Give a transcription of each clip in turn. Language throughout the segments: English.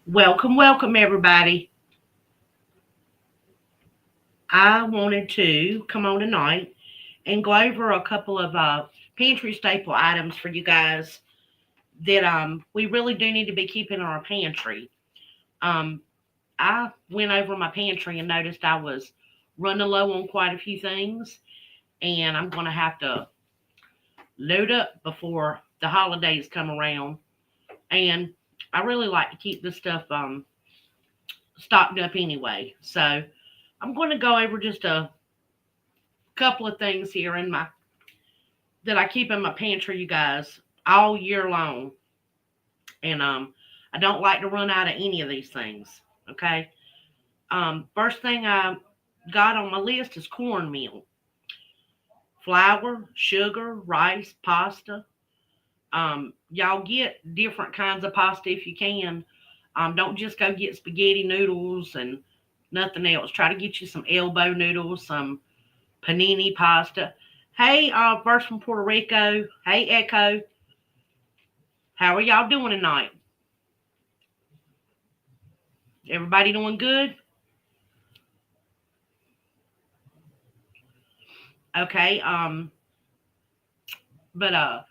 Welcome, welcome, everybody. I wanted to come on tonight and go over a couple of pantry staple items for you guys that we really do need to be keeping in our pantry. Um, I went over my pantry and noticed I was running low on quite a few things, and I'm going to have to load up before the holidays come around. And I really like to keep this stuff stocked up anyway. So I'm going to go over just a couple of things here in my that I keep in my pantry, you guys, all year long. And I don't like to run out of any of these things. Okay. First thing I got on my list is cornmeal, flour, sugar, rice, pasta. Y'all get different kinds of pasta if you can. Don't just go get spaghetti noodles and nothing else. Try to get you some elbow noodles, some panini pasta. Hey, first from Puerto Rico. Hey, Echo. How are y'all doing tonight? Everybody doing good? Okay. But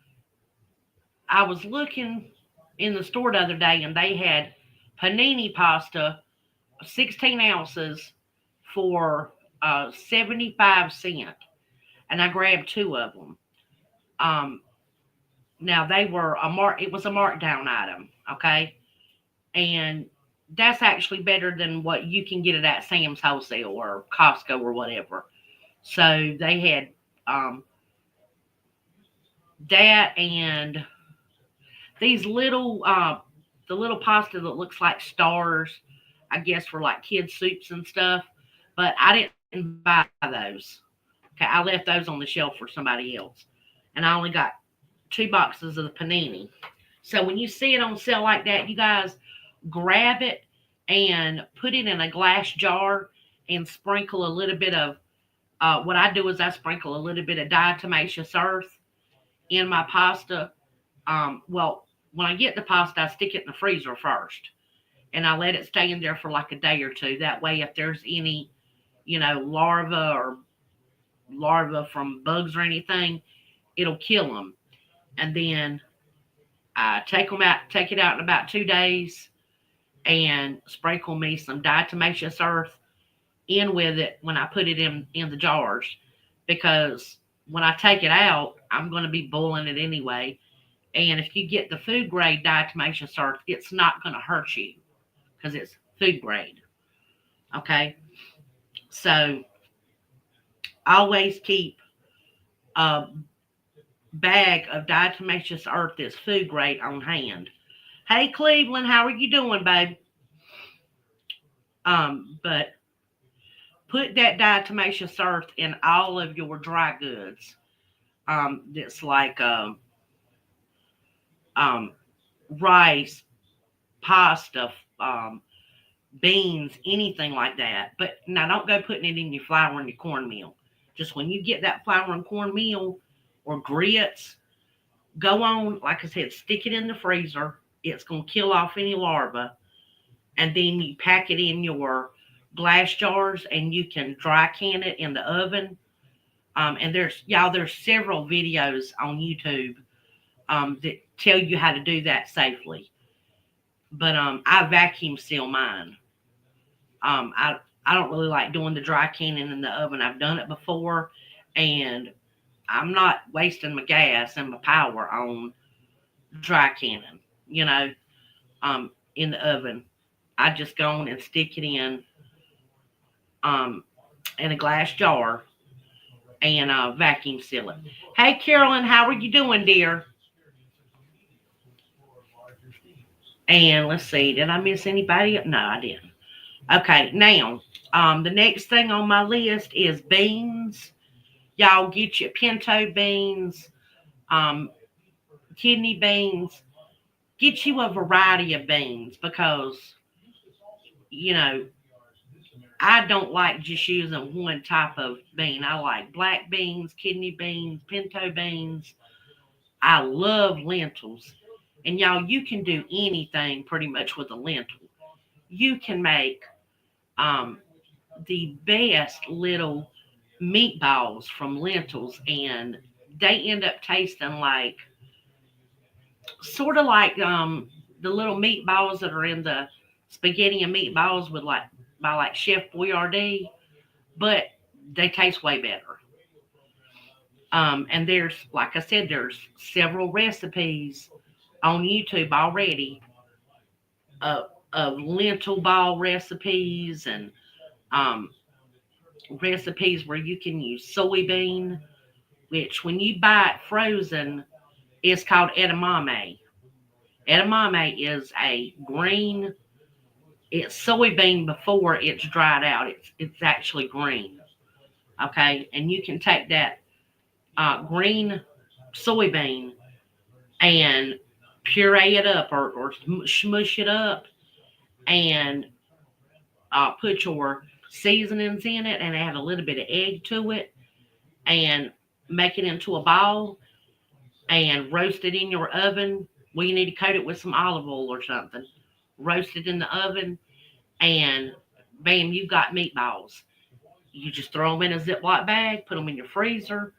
I was looking in the store the other day and they had panini pasta, 16 ounces for 75 cents, and I grabbed two of them. Um, Now they were a mark. It was a markdown item. Okay, and that's actually better than what you can get it at Sam's Wholesale or Costco or whatever. So they had that and these little the little pasta that looks like stars, I guess for like kids soups and stuff. But I didn't buy those. Okay, I left those on the shelf for somebody else, and I only got two boxes of the panini. So when you see it on sale like that, you guys grab it and put it in a glass jar and sprinkle a little bit of what I do is I sprinkle a little bit of diatomaceous earth in my pasta. Well, when I get the pasta, I stick it in the freezer first, and I let it stay in there for like a day or two. That way, if there's any, larva from bugs or anything, it'll kill them. And then I take it out in about 2 days, and sprinkle me some diatomaceous earth in with it when I put it in the jars, because when I take it out, I'm going to be boiling it anyway. And if you get the food grade diatomaceous earth, it's not going to hurt you because it's food grade. Okay. So always keep a bag of diatomaceous earth that's food grade on hand. Hey, Cleveland, how are you doing, babe? But put that diatomaceous earth in all of your dry goods. That's like um, rice, pasta, um, beans, anything like that. But now don't go putting it in your flour and your cornmeal. Just when you get that flour and cornmeal or grits, go on, like I said, stick it in the freezer. It's going to kill off any larvae. And then you pack it in your glass jars and you can dry can it in the oven. And there's several videos on YouTube that tell you how to do that safely. But I vacuum seal mine. I don't really like doing the dry canning in the oven. I've done it before, and I'm not wasting my gas and my power on dry canning. You know, in the oven, I just go on and stick it um in a glass jar and vacuum seal it. Hey, Carolyn, how are you doing, dear? And let's see, did I miss anybody? No, I didn't. Okay, now, the next thing on my list is beans. Y'all get your pinto beans, um, kidney beans. Get you a variety of beans because, you know, I don't like just using one type of bean. I like black beans, kidney beans, pinto beans. I love lentils. And y'all, you can do anything pretty much with a lentil. you can make um, the best little meatballs from lentils, and they end up tasting like sort of like the little meatballs that are in the spaghetti and meatballs with like by like Chef Boyardee, but they taste way better. And there's, like I said, there's several recipes on YouTube already of, of lentil ball recipes and um, recipes where you can use soybean, which when you buy it frozen, is called edamame. Edamame is a green, it's soybean before it's dried out. It's actually green. Okay, and you can take that green soybean and puree it up or smush it up and put your seasonings in it and add a little bit of egg to it and make it into a ball and roast it in your oven. Well, you need to coat it with some olive oil or something. Roast it in the oven, and bam, you've got meatballs. You just throw them in a Ziploc bag, put them in your freezer,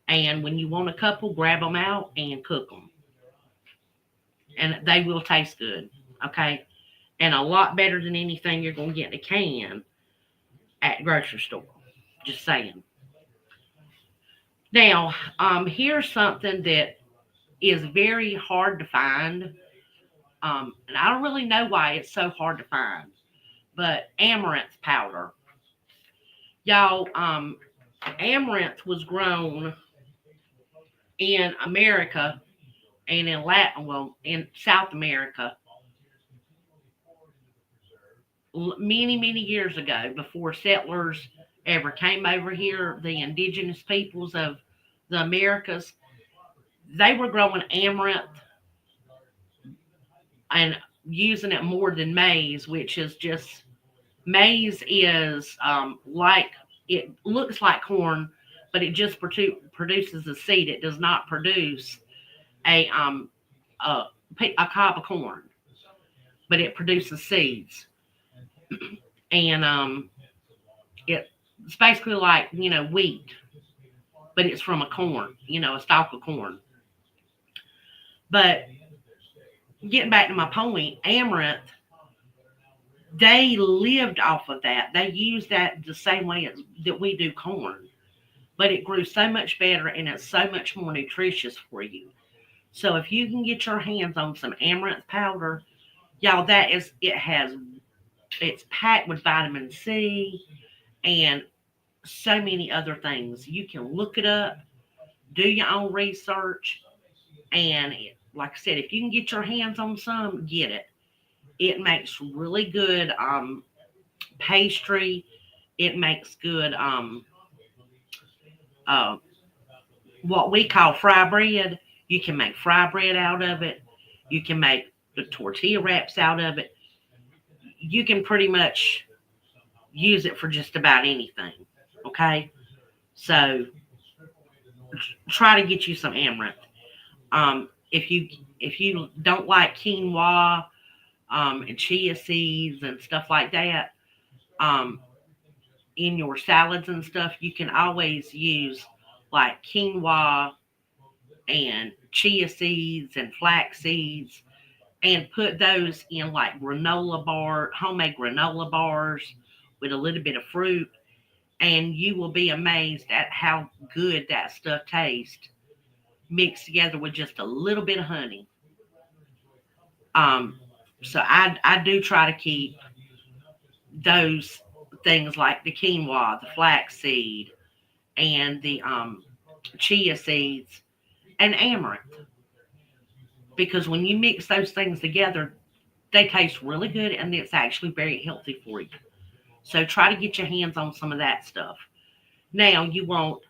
and when you want a couple, grab them out and cook them. And they will taste good, okay? And a lot better than anything you're going to get in a can at the grocery store. Just saying. Now, here's something that is very hard to find. And I don't really know why it's so hard to find, but amaranth powder. Y'all, amaranth was grown in America and in Latin, well, in South America, many, many years ago, before settlers ever came over here, the indigenous peoples of the Americas, they were growing amaranth and using it more than maize, which is just maize is like it looks like corn, but it just produces a seed. It does not produce a a, a cob of corn, but it produces seeds, and it's basically like wheat, but it's from a corn, a stalk of corn. But getting back to my point, amaranth, they lived off of that. They used that the same way that we do corn, but it grew so much better and it's so much more nutritious for you. So if you can get your hands on some amaranth powder, y'all, it's packed with vitamin C and so many other things. You can look it up, do your own research, and like I said, if you can get your hands on some, get it. It makes really good pastry. It makes good uh, what we call fry bread. You can make fry bread out of it. You can make the tortilla wraps out of it. You can pretty much use it for just about anything. Okay, so try to get you some amaranth. If you don't like quinoa and chia seeds and stuff like that um, in your salads and stuff, you can always use like quinoa and chia seeds and flax seeds and put those in like homemade granola bars with a little bit of fruit, and you will be amazed at how good that stuff tastes mixed together with just a little bit of honey. Um, so I do try to keep those things like the quinoa, the flaxseed, and the chia seeds and amaranth, because when you mix those things together, they taste really good and it's actually very healthy for you. So try to get your hands on some of that stuff. Now you want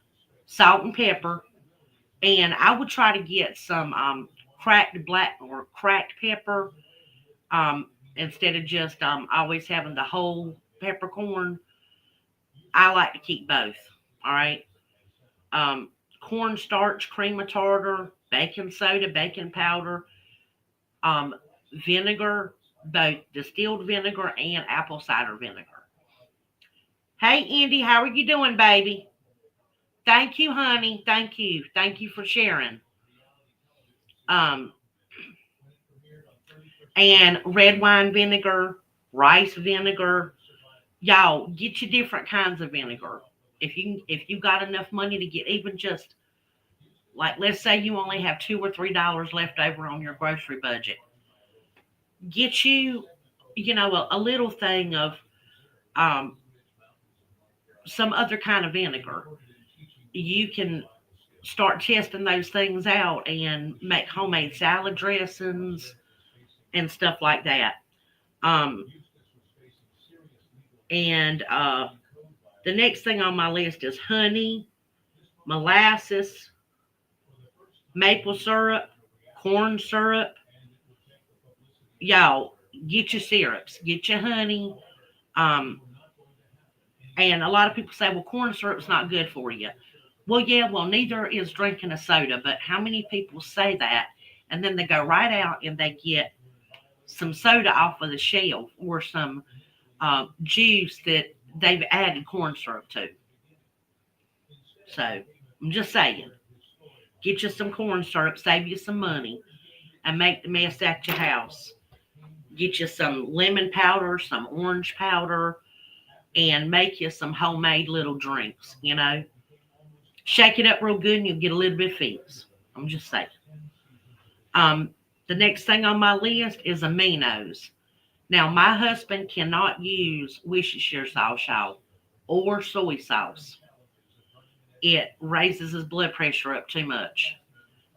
salt and pepper, and I would try to get some cracked black or cracked pepper instead of just always having the whole peppercorn. I like to keep both. All right. Um, Cornstarch, cream of tartar, baking soda, baking powder, um, vinegar. both distilled vinegar and apple cider vinegar. Hey, Indy, how are you doing, baby? Thank you, honey. Thank you. Thank you for sharing. Um, and red wine vinegar, rice vinegar. Y'all get you different kinds of vinegar. If you got enough money to get even just like let's say you only have $2 or $3 left over on your grocery budget, get you a little thing of um, some other kind of vinegar. You can start testing those things out and make homemade salad dressings and stuff like that. Um, and the next thing on my list is honey, molasses, maple syrup, corn syrup. Y'all, get your syrups, get your honey. Um, and a lot of people say, well, corn syrup's not good for you. Well, yeah, well, neither is drinking a soda. But how many people say that? And then they go right out and they get some soda off of the shelf or some juice that they've added corn syrup to. So I'm just saying, get you some corn syrup, save you some money, and make the mess at your house. Get you some lemon powder, some orange powder, and make you some homemade little drinks. Shake it up real good, and you'll get a little bit of fizz. I'm just saying. Um, the next thing on my list is aminos. Now, my husband cannot use Worcestershire sauce, y'all, or soy sauce. It raises his blood pressure up too much,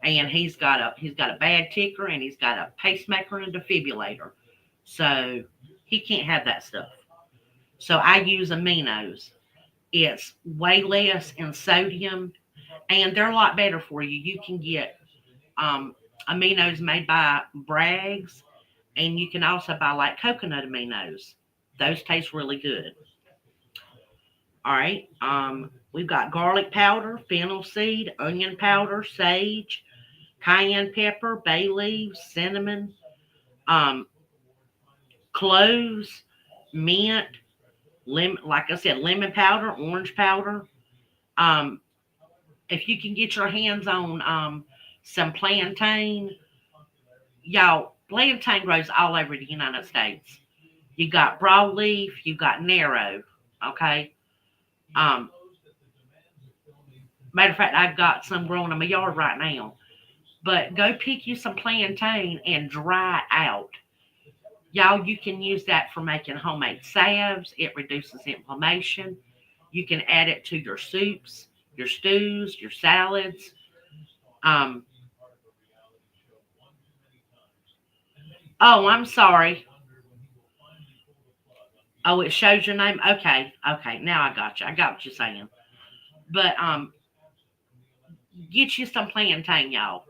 and he's got a bad ticker, and he's got a pacemaker and a defibrillator, so he can't have that stuff. So I use aminos. It's way less in sodium, and they're a lot better for you. You can get um, aminos made by Bragg's, and you can also buy like coconut aminos. Those taste really good. All right. We've got garlic powder, fennel seed, onion powder, sage, cayenne pepper, bay leaves, cinnamon, um, cloves, mint, lemon. Like I said, lemon powder, orange powder. Um, if you can get your hands on some plantain, y'all, plantain grows all over the United States. You got broadleaf, you got narrow. Okay. Um, Matter of fact, I've got some growing in my yard right now. But go pick you some plantain and dry it out. Y'all, you can use that for making homemade salves. It reduces inflammation. You can add it to your soups, your stews, your salads. Um, oh, I'm sorry. Oh, it shows your name. Okay, okay. Now I got you. I got what you're saying. But get you some plantain, y'all.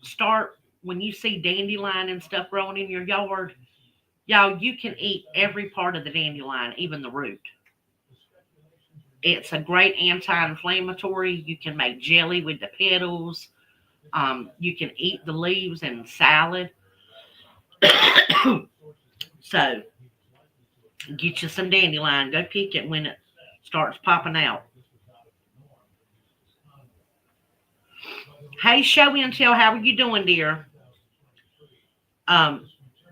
Start when you see dandelion and stuff growing in your yard. Y'all, you can eat every part of the dandelion, even the root. It's a great anti-inflammatory. You can make jelly with the petals. You can eat the leaves in salad. So get you some dandelion. Go pick it when it starts popping out. Hey, show and tell, how are you doing, dear? Um,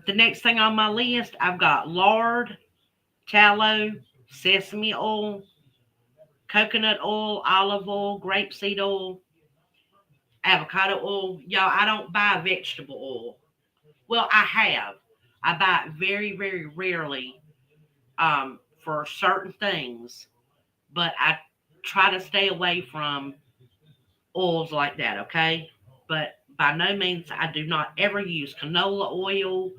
the next thing on my list, I've got lard, tallow, sesame oil, coconut oil, olive oil, grapeseed oil, avocado oil. Y'all, I don't buy vegetable oil. Well, I have. I buy it very, very rarely for certain things, but I try to stay away from oils like that, okay? But by no means, I do not ever use canola oil,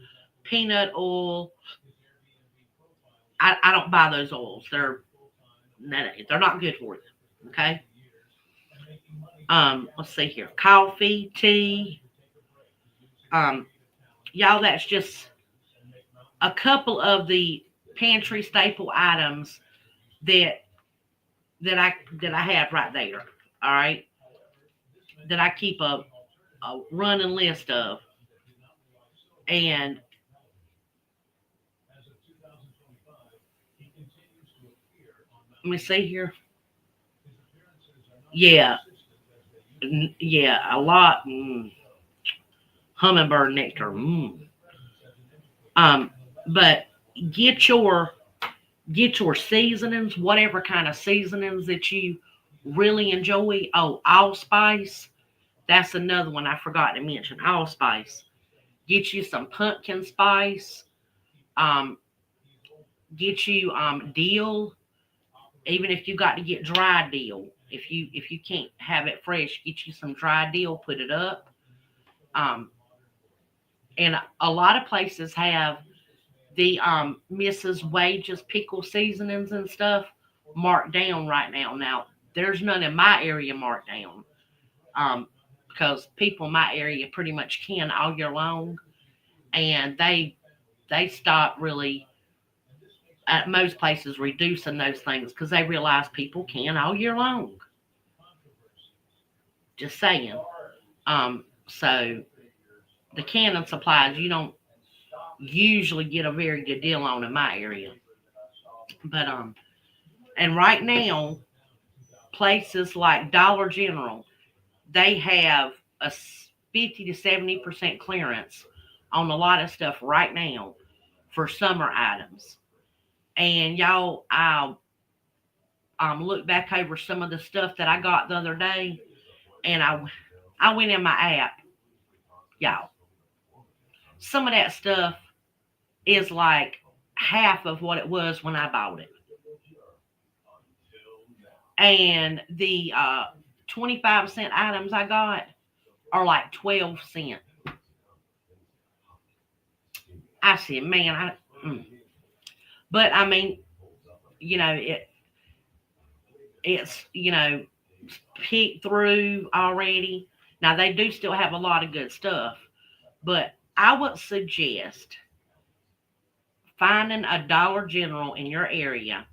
peanut oil. I don't buy those oils. They're not good for you, okay? Let's see here. Coffee, tea. Um, y'all, that's just a couple of the pantry staple items that that I have right there. All right, that I keep a running list of, and Let me see here. Yeah, yeah, a lot. Hummingbird nectar. Um, but get your get your seasonings, whatever kind of seasonings that you really enjoy. Oh, allspice. That's another one I forgot to mention. Allspice. Get you some pumpkin spice. Um, get you dill. Even if you got to get dry dill, if you can't have it fresh, get you some dry dill. Put it up. Um, and a lot of places have the Mrs. Wages pickle seasonings and stuff marked down right now. Now there's none in my area marked down um, because people in my area pretty much can all year long, and they stop really at most places reducing those things because they realize people can all year long. Just saying. So the canning supplies you don't usually get a very good deal on in my area, but and right now places like Dollar General, they have a 50 to 70% clearance on a lot of stuff right now for summer items. And y'all, I look back over some of the stuff that I got the other day, and I went in my app, y'all. Some of that stuff is like half of what it was when I bought it, and the 25-cent items I got are like 12 cents. I said, man, but I mean, it's peeked through already. Now they do still have a lot of good stuff, but I would suggest finding a Dollar General in your area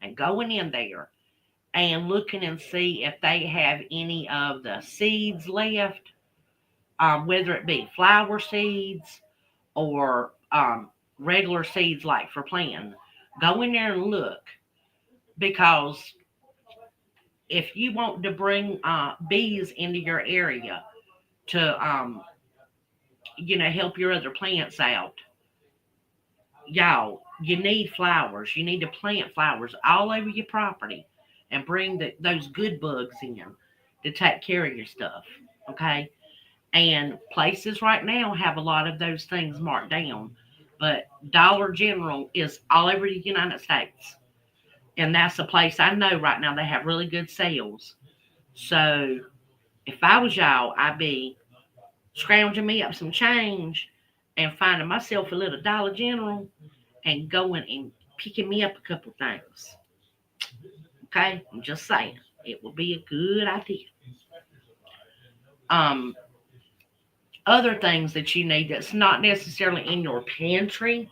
and going in there and looking and see if they have any of the seeds left, whether it be flower seeds or regular seeds like for planting. Go in there and look because if you want to bring bees into your area to help your other plants out, y'all, you need flowers. You need to plant flowers all over your property and bring those good bugs in to take care of your stuff. Okay. And places right now have a lot of those things marked down, but Dollar General is all over the United States. And that's a place I know right now they have really good sales. So if I was y'all, I'd be scrounging me up some change and finding myself a little Dollar General and going and picking me up a couple things. Okay, I'm just saying it would be a good idea. Um, Other things that you need that's not necessarily in your pantry,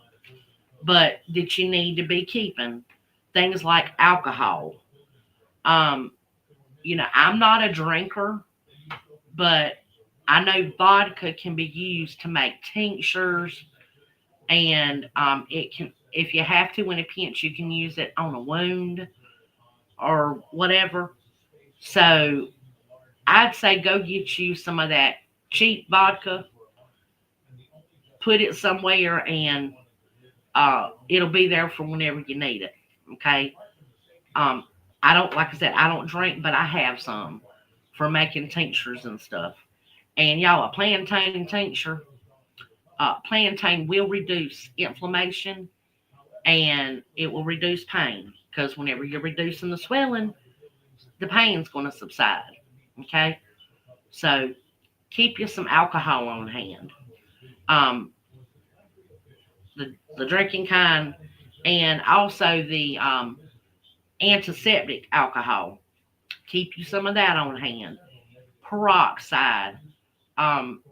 but that you need to be keeping things like alcohol. Um, I'm not a drinker, but I know vodka can be used to make tinctures, and it can, if you have to in a pinch, you can use it on a wound or whatever. So I'd say go get you some of that cheap vodka, put it somewhere, and it'll be there for whenever you need it. Okay. Um, I don't, like I said, I don't drink, but I have some for making tinctures and stuff. And y'all, a plantain tincture, plantain will reduce inflammation and it will reduce pain because whenever you're reducing the swelling, the pain's going to subside. Okay. So keep you some alcohol on hand. Um, the drinking kind, and also the antiseptic alcohol. Keep you some of that on hand. Peroxide, um,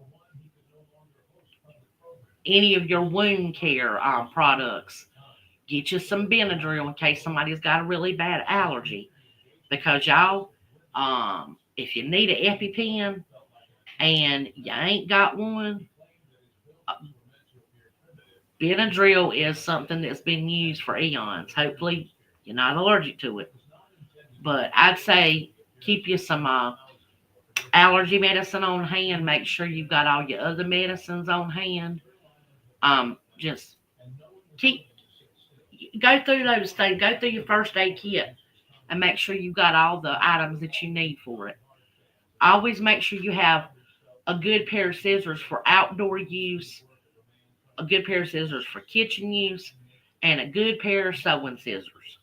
any of your wound care products. Get you some Benadryl in case somebody's got a really bad allergy. Because y'all, if you need an EpiPen and you ain't got one, uh, Benadryl is something that's been used for eons. Hopefully, you're not allergic to it. But I'd say keep you some allergy medicine on hand. Make sure you've got all your other medicines on hand. Just keep go through those things. Go through your first aid kit and make sure you've got all the items that you need for it. Always make sure you have a good pair of scissors for outdoor use, a good pair of scissors for kitchen use, and a good pair of sewing scissors,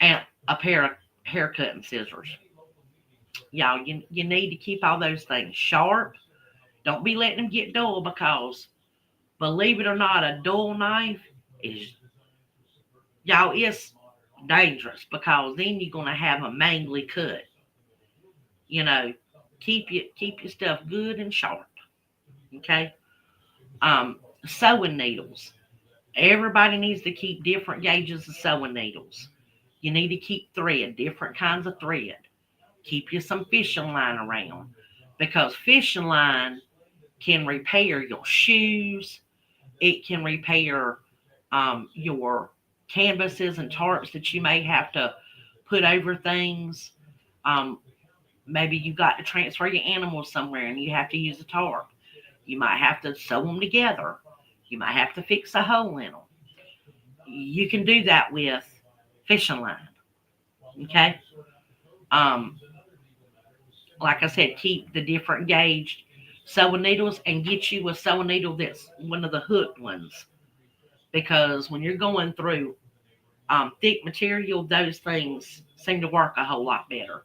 and a pair of hair cutting scissors. Y'all, you need to keep all those things sharp. Don't be letting them get dull because, believe it or not, a dull knife is, y'all, it's dangerous because then you're going to have a mangly cut. You know, keep your stuff good and sharp. Okay. Sewing needles. Everybody needs to keep different gauges of sewing needles. You need to keep thread, different kinds of thread. Keep you some fishing line around because fishing line can repair your shoes. It can repair your canvases and tarps that you may have to put over things. Um, Maybe you got to transfer your animals somewhere and you have to use a tarp. You might have to sew them together. You might have to fix a hole in them. You can do that with fishing line. Okay. Um, like I said, keep the different gauged sewing needles and get you a sewing needle that's one of the hooked ones. Because when you're going through thick material, those things seem to work a whole lot better.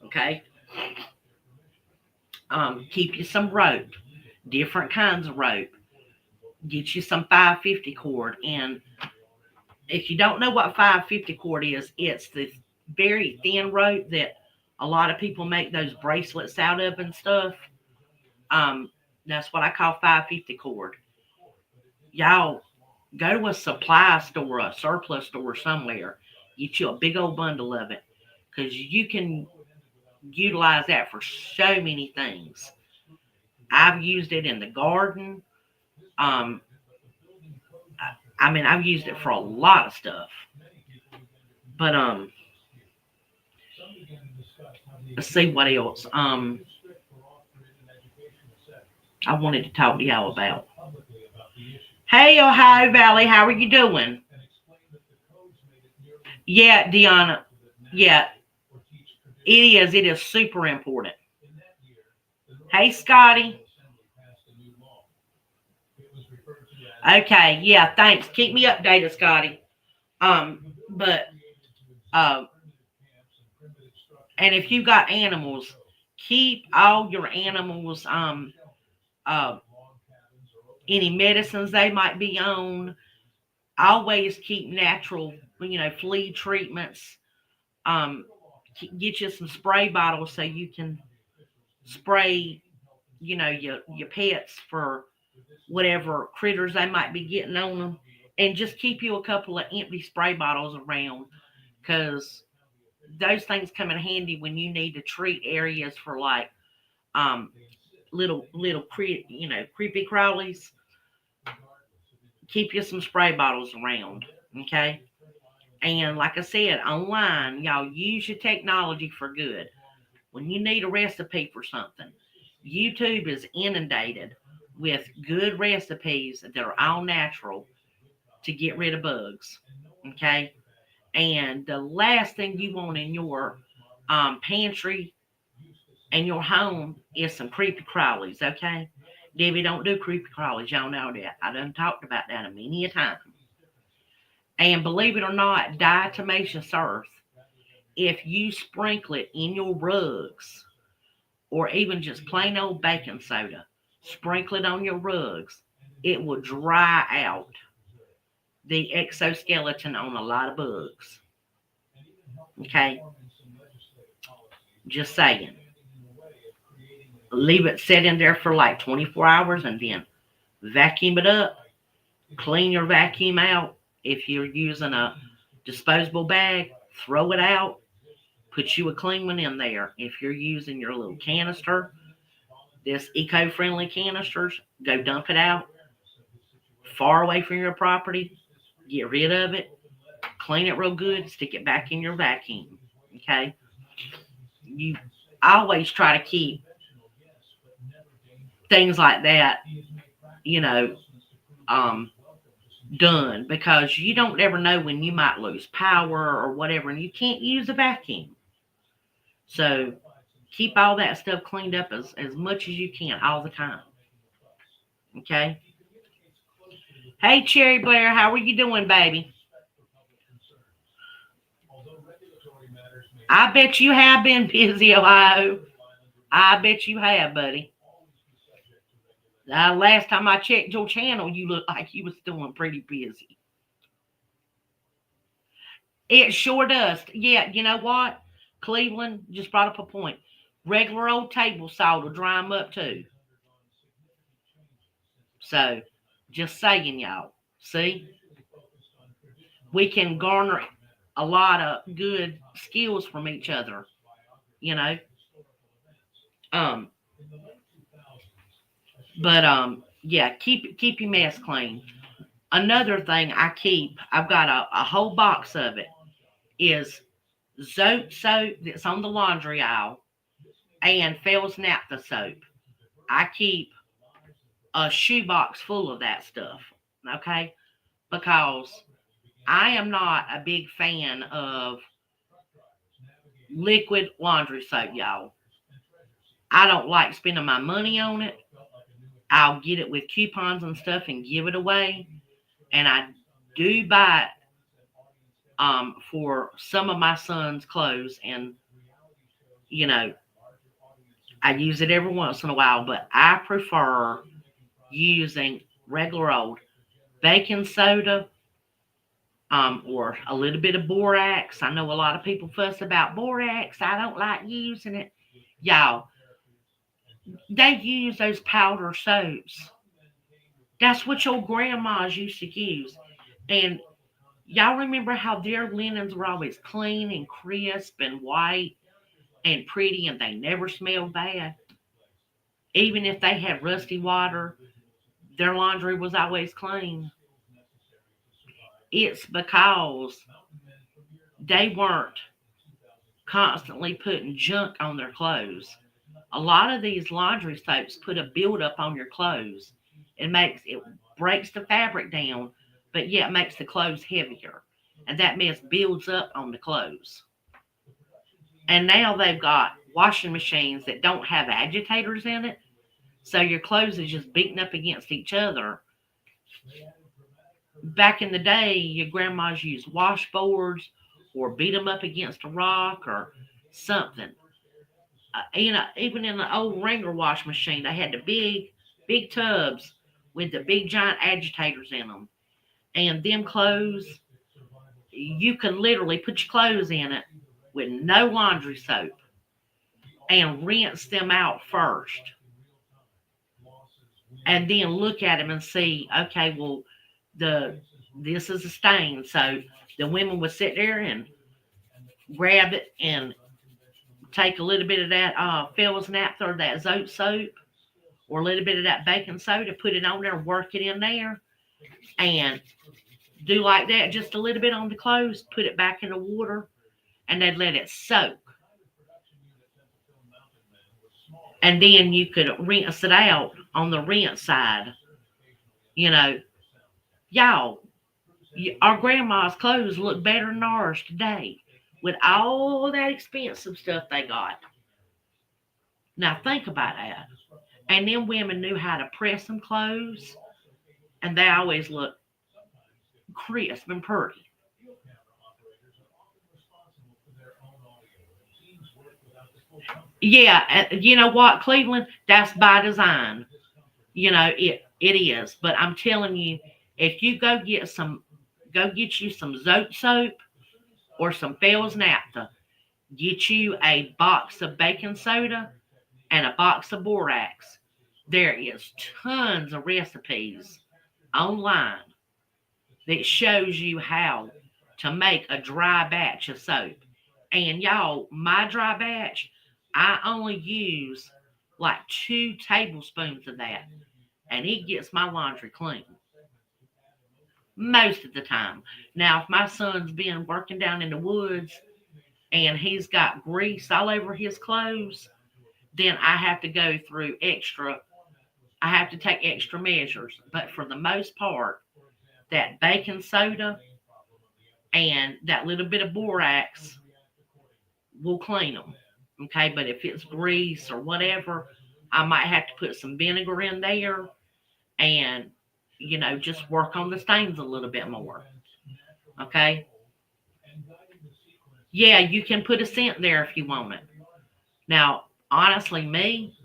Okay. Keep you some rope, different kinds of rope. Get you some 550 cord. And if you don't know what 550 cord is, it's the very thin rope that a lot of people make those bracelets out of and stuff. Um, that's what I call 550 cord. Y'all go to a supply store, a surplus store somewhere, get you a big old bundle of it because you can utilize that for so many things. I've used it in the garden. Um, I mean, I've used it for a lot of stuff. But let's see what else. I wanted to talk to y'all about. Hey, Ohio Valley, how are you doing? Yeah, Deanna. Yeah, it is. It is super important. Hey, Scotty. Okay, yeah, thanks. Keep me updated, Scotty. But uh, and if you got animals, keep all your animals uh any medicines they might be on. Always keep natural, flea treatments. Um, get you some spray bottles so you can spray, your pets for whatever critters they might be getting on them, and just keep you a couple of empty spray bottles around because those things come in handy when you need to treat areas for like um creepy crawlies. Keep you some spray bottles around. Okay. And like I said, online, y'all use your technology for good. When you need a recipe for something, YouTube is inundated with good recipes that are all natural to get rid of bugs. Okay. And the last thing you want in your pantry and your home is some creepy crawlies. Okay. Debbie don't do creepy crawlies. Y'all know that. I done talked about that a many a time. And believe it or not, diatomaceous earth, if you sprinkle it in your rugs or even just plain old baking soda, sprinkle it on your rugs, it will dry out the exoskeleton on a lot of bugs. Okay, just saying. Leave it set in there for like 24 hours and then vacuum it up. Clean your vacuum out. If you're using a disposable bag, throw it out. Put you a clean one in there. If you're using your little canister, this eco-friendly canisters, go dump it out far away from your property. Get rid of it. Clean it real good. Stick it back in your vacuum. Okay. You always try to keep things like that, you know, um, done because you don't ever know when you might lose power or whatever, and you can't use a vacuum. So keep all that stuff cleaned up as much as you can all the time. Okay. Hey, Cherry Blair, how are you doing, baby? I bet you have been busy, Ohio. I bet you have, buddy. Last time I checked your channel, you looked like you was doing pretty busy. It sure does. Yeah, you know what? Cleveland just brought up a point. Regular old table salt will dry them up too. So, just saying, y'all. See, we can garner a lot of good skills from each other. You know. Um, yeah. Keep your mess clean. Another thing I keep, I've got a whole box of it. Is Zote soap that's on the laundry aisle and Fells naphtha soap. I keep a shoebox full of that stuff. Okay, because I am not a big fan of liquid laundry soap, y'all. I don't like spending my money on it. I'll get it with coupons and stuff and give it away. And I do buy it for some of my son's clothes, and you know, I use it every once in a while, but I prefer using regular old baking soda, or a little bit of borax. I know a lot of people fuss about borax. I don't like using it. Y'all, they use those powder soaps. That's what your grandmas used to use. And y'all remember how their linens were always clean and crisp and white and pretty and they never smelled bad? Even if they had rusty water, their laundry was always clean. It's because they weren't constantly putting junk on their clothes. A lot of these laundry soaps put a buildup on your clothes. It breaks the fabric down, but yet makes the clothes heavier. And that mess builds up on the clothes. And now they've got washing machines that don't have agitators in it. So your clothes is just beating up against each other. Back in the day, your grandmas used washboards or beat them up against a rock or something. Even in the old Wrangler wash machine, they had the big tubs with the big giant agitators in them. And them clothes, you could literally put your clothes in it with no laundry soap and rinse them out first. And then look at them and see, okay, well, the this is a stain. So the women would sit there and grab it and take a little bit of that Phil's naphtha or that Zote soap or a little bit of that baking soda, put it on there, work it in there, and do like that, just a little bit on the clothes, put it back in the water, and they'd let it soak. And then you could rinse it out on the rinse side. You know, y'all, our grandma's clothes look better than ours today with all that expensive stuff they got. Now think about that. And then women knew how to press them clothes, and they always look crisp and pretty. Yeah, you know what, Cleveland? That's by design. It is. But I'm telling you, if you go get you some Zote soap or some Fells naphtha, get you a box of baking soda and a box of borax. There is tons of recipes online that shows you how to make a dry batch of soap. And y'all, my dry batch, I only use like 2 tablespoons of that, and it gets my laundry clean most of the time. Now, if my son's been working down in the woods and he's got grease all over his clothes, then I have to go through extra. I have to take extra measures. But for the most part, that baking soda and that little bit of borax will clean them. Okay, but if it's grease or whatever, I might have to put some vinegar in there and, just work on the stains a little bit more. Okay, yeah, you can put a scent there if you want it. Now, honestly, me,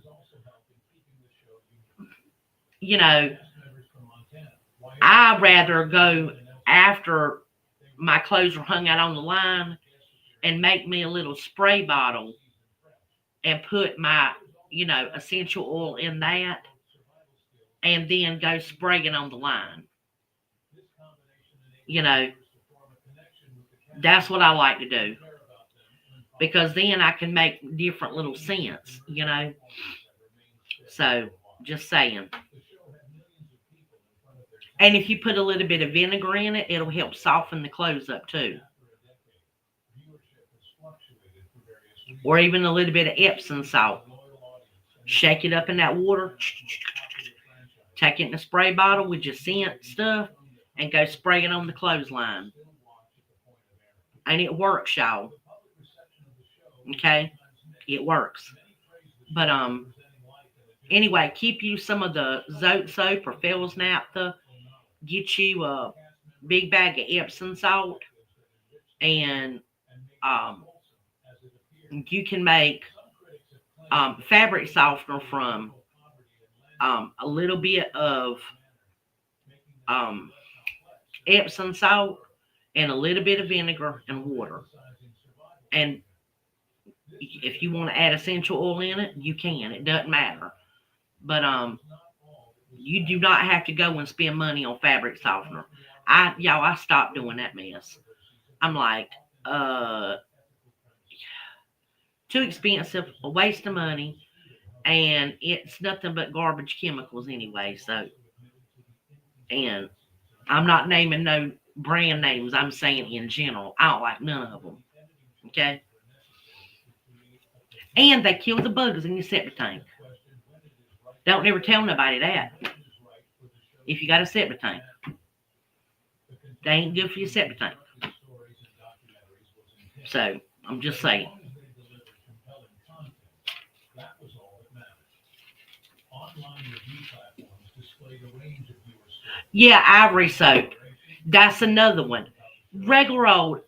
you know, I rather go after my clothes are hung out on the line and make me a little spray bottle and put my, essential oil in that and then go spray it on the line. You know, that's what I like to do because then I can make different little scents. So, just saying. And if you put a little bit of vinegar in it, it'll help soften the clothes up too. Or even a little bit of Epsom salt. Shake it up in that water. Take it in a spray bottle with your scent stuff and go spray it on the clothesline. And it works, y'all. Okay? It works. But anyway, keep you some of the Zote soap or Fells naphtha. Get you a big bag of Epsom salt, and um, you can make fabric softener from a little bit of um, Epsom salt and a little bit of vinegar and water. And if you want to add essential oil in it, you can. It doesn't matter. But you do not have to go and spend money on fabric softener. I stopped doing that mess. I'm like, too expensive, a waste of money, and it's nothing but garbage chemicals anyway. So, and I'm not naming no brand names. I'm saying in general, I don't like none of them. Okay, and they kill the bugs in your septic tank. Don't ever tell nobody that. If you got a septic tank, they ain't good for your septic tank. So I'm just saying. Yeah, ivory soap. That's another one. Regular old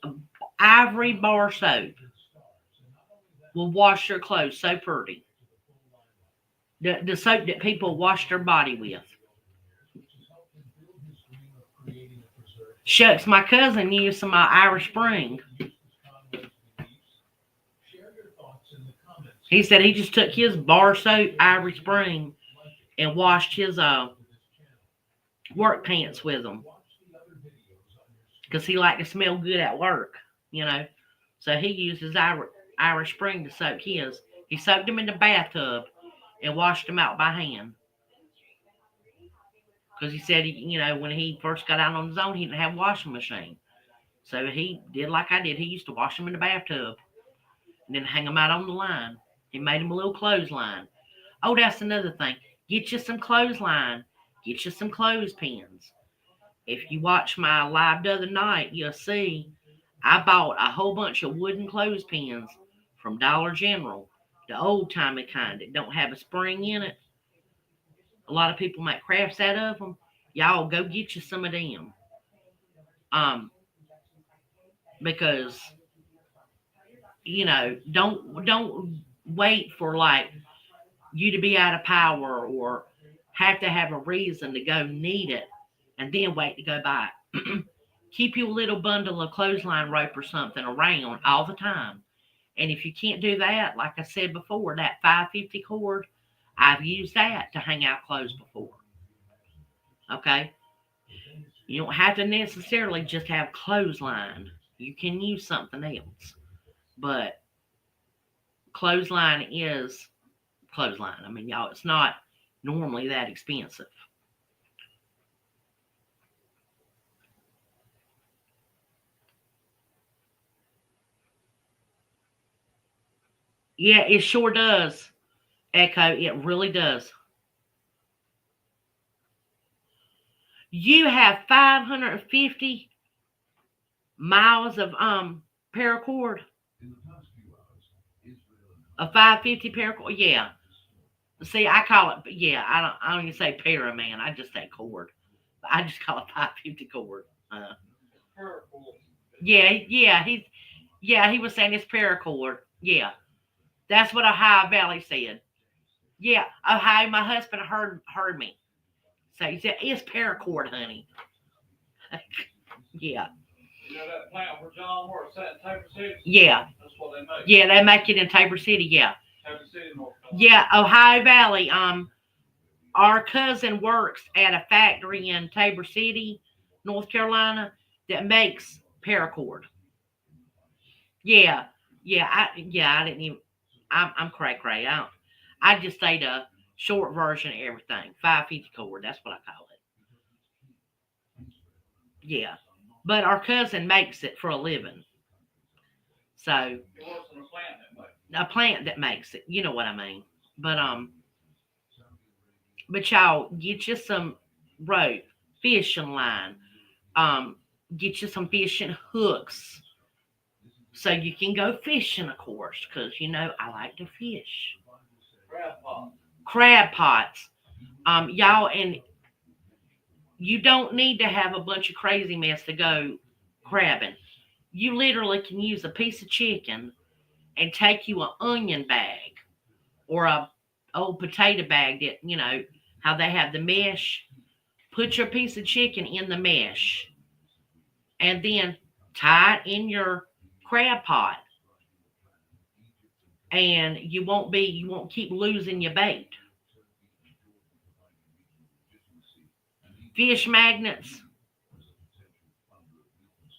ivory bar soap will wash your clothes so pretty. The soap that people wash their body with. Shucks, my cousin used some Irish Spring. He said he just took his bar soap, Ivory Spring, and washed his work pants with them because he liked to smell good at work. So he used his Irish Spring to soak his. He soaked them in the bathtub and washed them out by hand because he said, when he first got out on his own, he didn't have a washing machine. So he did like I did. He used to wash them in the bathtub and then hang them out on the line. He made them a little clothesline. Oh, that's another thing. Get you some clothesline. Get you some clothespins. If you watch my live the other night, you'll see I bought a whole bunch of wooden clothespins from Dollar General, the old timey kind that don't have a spring in it. A lot of people make crafts out of them. Y'all go get you some of them. Because don't wait for like you to be out of power or have to have a reason to go need it and then wait to go buy it. Keep you a little bundle of clothesline rope or something around all the time. And if you can't do that, like I said before, that 550 cord, I've used that to hang out clothes before. Okay? You don't have to necessarily just have clothesline. You can use something else. But clothesline is clothesline. I mean, y'all, it's not normally that expensive. Yeah, it sure does, Echo. It really does. You have 550 miles of paracord, a 550 paracord. Yeah. See, I call it. Yeah, I don't even say para, man. I just say cord. I just call it 550 cord. Yeah, yeah, he was saying it's paracord. Yeah, that's what Ohio Valley said. Yeah, Ohio. My husband heard me. So he said it's paracord, honey. Yeah. You know that plant where John works at in Tabor City? Yeah. That's what they make. Yeah, they make it in Tabor City. Yeah. Tabor City, North Carolina. Yeah, Ohio Valley. Our cousin works at a factory in Tabor City, North Carolina, that makes paracord. Yeah, I didn't even. I'm cray cray. I just say the short version of everything. 550 cord. That's what I call it. Yeah, but our cousin makes it for a living. So he works in a plant that makes it. You know what I mean. But but y'all get you some rope, fishing line. Um, get you some fishing hooks so you can go fishing, of course, because I like to fish. Crab pots. Y'all, and you don't need to have a bunch of crazy mess to go crabbing. You literally can use a piece of chicken and take you an onion bag or a old potato bag that how they have the mesh. Put your piece of chicken in the mesh and then tie it in your crab pot, and you won't keep losing your bait. Fish magnets.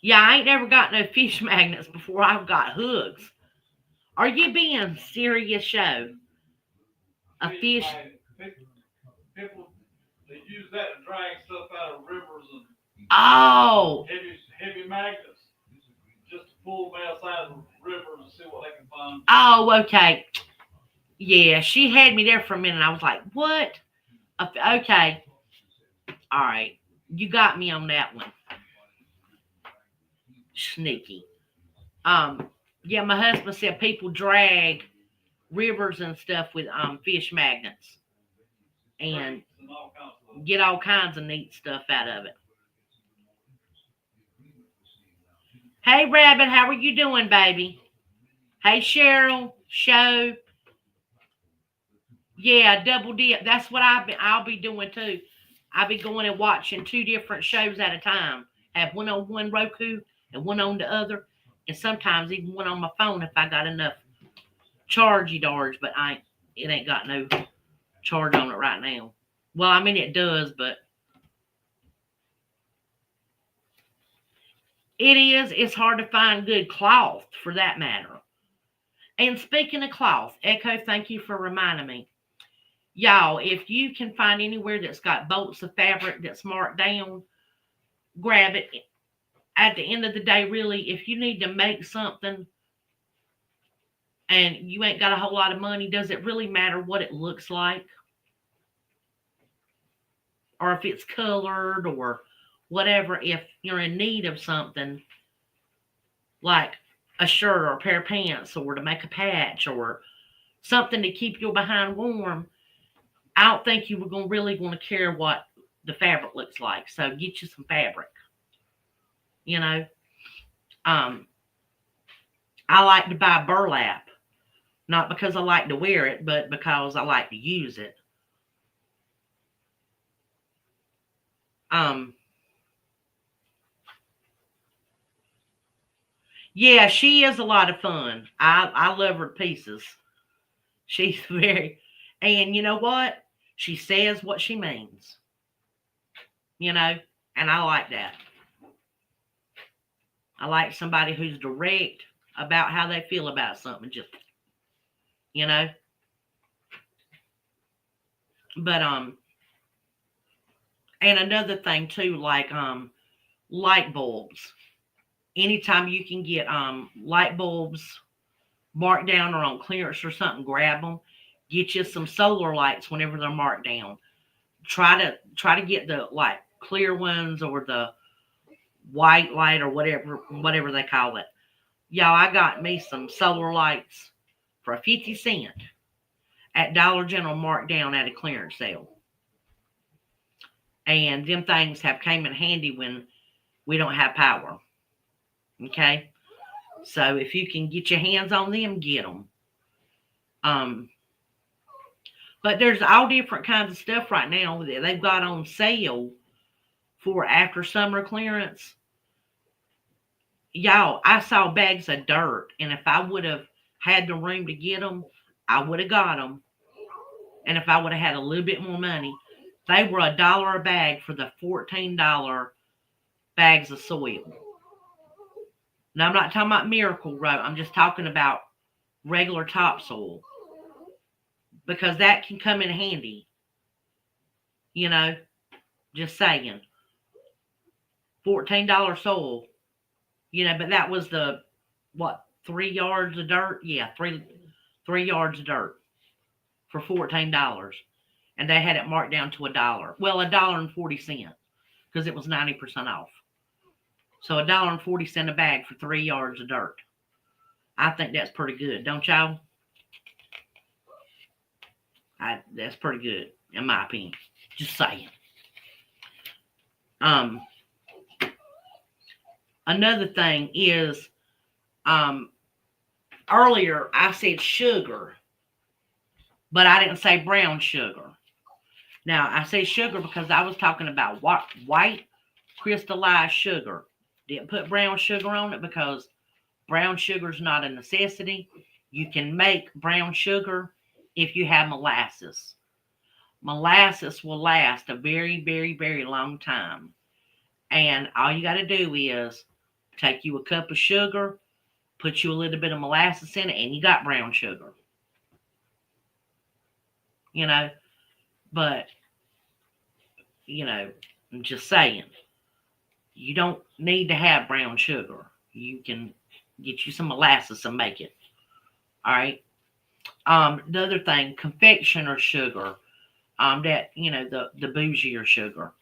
Yeah, I ain't never got no fish magnets before. I've got hooks. Are you being serious, show? A fish. People they use that to drag stuff out of rivers and oh heavy magnets just to pull them outside of the rivers and see what they can find. Oh, okay. Yeah, she had me there for a minute. I was like, what? Okay. All right. You got me on that one. Sneaky. Um, yeah, my husband said people drag rivers and stuff with fish magnets and get all kinds of neat stuff out of it. Hey Rabbit, how are you doing, baby? Hey Cheryl, show. Yeah, double dip. That's what I'll be doing too. I'll be going and watching two different shows at a time. Have one on one Roku and one on the other, and sometimes even one on my phone if I got enough chargy darge. But it ain't got no charge on it right now. Well, I mean it does, but it is. It's hard to find good cloth for that matter. And speaking of cloth, Echo, thank you for reminding me. Y'all, if you can find anywhere that's got bolts of fabric that's marked down, grab it. At the end of the day, really, if you need to make something and you ain't got a whole lot of money, does it really matter what it looks like? Or if it's colored or whatever, if you're in need of something like a shirt or a pair of pants or to make a patch or something to keep your behind warm, I don't think you were going to really want to care what the fabric looks like. So get you some fabric. You know, um, I like to buy burlap, not because I like to wear it, but because I like to use it. Um, yeah, she is a lot of fun. I love her to pieces. She's very, and you know what? She says what she means. You know, and I like that. I like somebody who's direct about how they feel about something. Just you know, but and another thing too, like light bulbs. Anytime you can get light bulbs marked down or on clearance or something, grab them. Get you some solar lights whenever they're marked down. Try to get the like clear ones or the white light or whatever they call it. Y'all, I got me some solar lights for 50 cents at Dollar General marked down at a clearance sale. And them things have came in handy when we don't have power. Okay? So if you can get your hands on them, get them. Um, but there's all different kinds of stuff right now that they've got on sale for after summer clearance. Y'all, I saw bags of dirt, and if I would have had the room to get them, I would have got them. And if I would have had a little bit more money, they were $1 a bag for the $14 bags of soil. Now, I'm not talking about Miracle Grow. I'm just talking about regular topsoil because that can come in handy. You know, just saying. $14 soil. You know, but that was the what 3 yards of dirt? Yeah, three yards of dirt for $14, and they had it marked down to $1. Well, $1.40 because it was 90% off. So $1.40 a bag for 3 yards of dirt. I think that's pretty good, don't y'all? That's pretty good in my opinion. Just saying. Um, Another thing is, earlier I said sugar, but I didn't say brown sugar. Now I say sugar because I was talking about white crystallized sugar. Didn't put brown sugar on it because brown sugar is not a necessity. You can make brown sugar if you have molasses. Molasses will last a very, very, very long time. And all you got to do is take you a cup of sugar, put you a little bit of molasses in it, and you got brown sugar. You know, but, I'm just saying, you don't need to have brown sugar. You can get you some molasses and make it. All right. The other thing, confectioner sugar, that, the bougier sugar.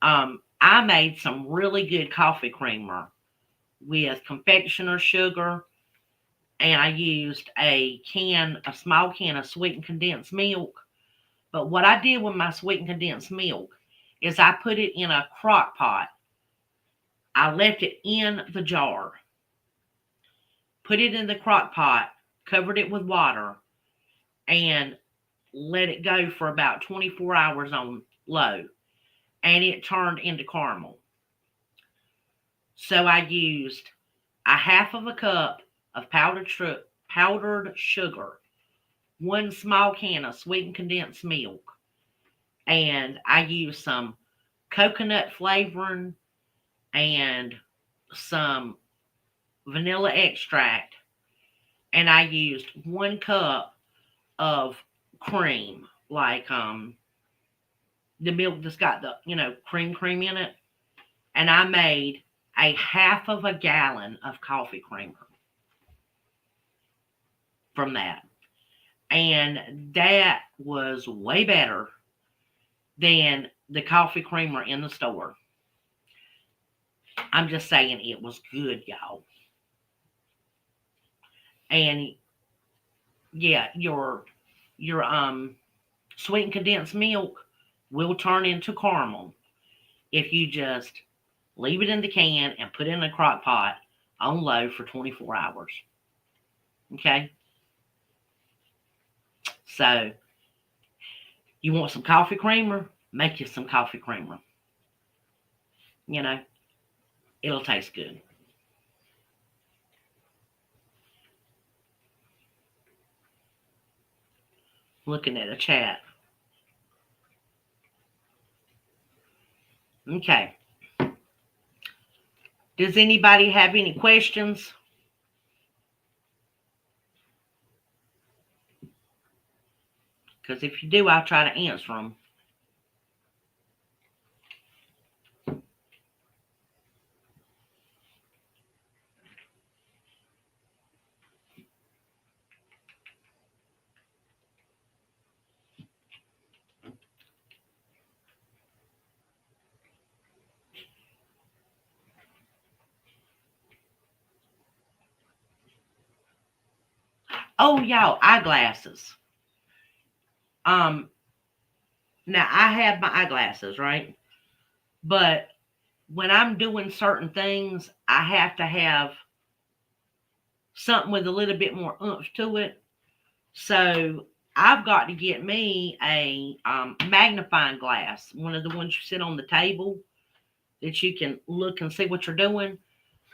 I made some really good coffee creamer with confectioner sugar, and I used a small can of sweetened condensed milk. But what I did with my sweetened condensed milk is I put it in a crock pot. I left it in the jar, put it in the crock pot, covered it with water, and let it go for about 24 hours on low, and it turned into caramel. So I used a half of a cup of powdered sugar, one small can of sweetened condensed milk, and I used some coconut flavoring and some vanilla extract, and I used 1 cup of cream, like the milk that's got the cream in it, and I made a half of a gallon of coffee creamer from that, and that was way better than the coffee creamer in the store. I'm just saying it was good, y'all. And yeah, your sweetened condensed milk will turn into caramel if you just leave it in the can and put it in a crock pot on low for 24 hours. Okay? So, you want some coffee creamer? Make you some coffee creamer. It'll taste good. Looking at the chat. Okay. Does anybody have any questions? Because if you do, I'll try to answer them. Oh, y'all, eyeglasses. Um, Now I have my eyeglasses, right? But when I'm doing certain things, I have to have something with a little bit more oomph to it. So I've got to get me a magnifying glass, one of the ones you sit on the table that you can look and see what you're doing,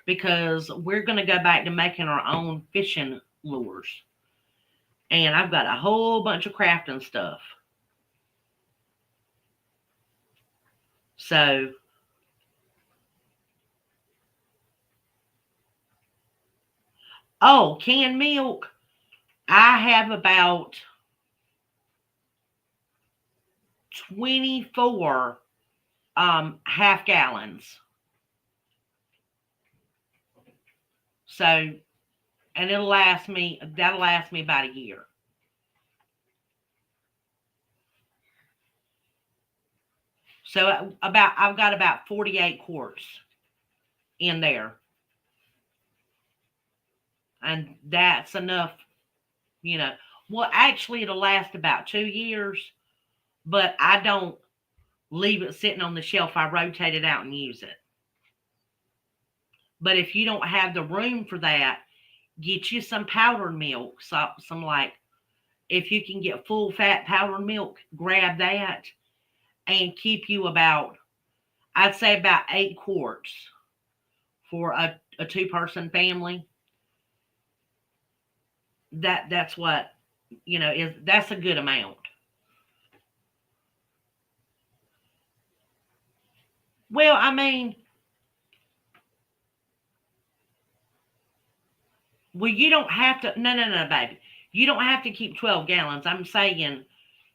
because we're going to go back to making our own fishing lures. And I've got a whole bunch of crafting stuff. So, oh, canned milk. I have about 24 half gallons. So, and that'll last me about a year. So I've got about 48 quarts in there. And that's enough, you know. Well, actually it'll last about 2 years, but I don't leave it sitting on the shelf. I rotate it out and use it. But if you don't have the room for that, get you some powdered milk, some like, if you can get full fat powdered milk, grab that and keep you about, I'd say about 8 quarts for a two-person family. That's what, that's a good amount. Well, I mean, well, you don't have to, no, no, no, baby. You don't have to keep 12 gallons. I'm saying,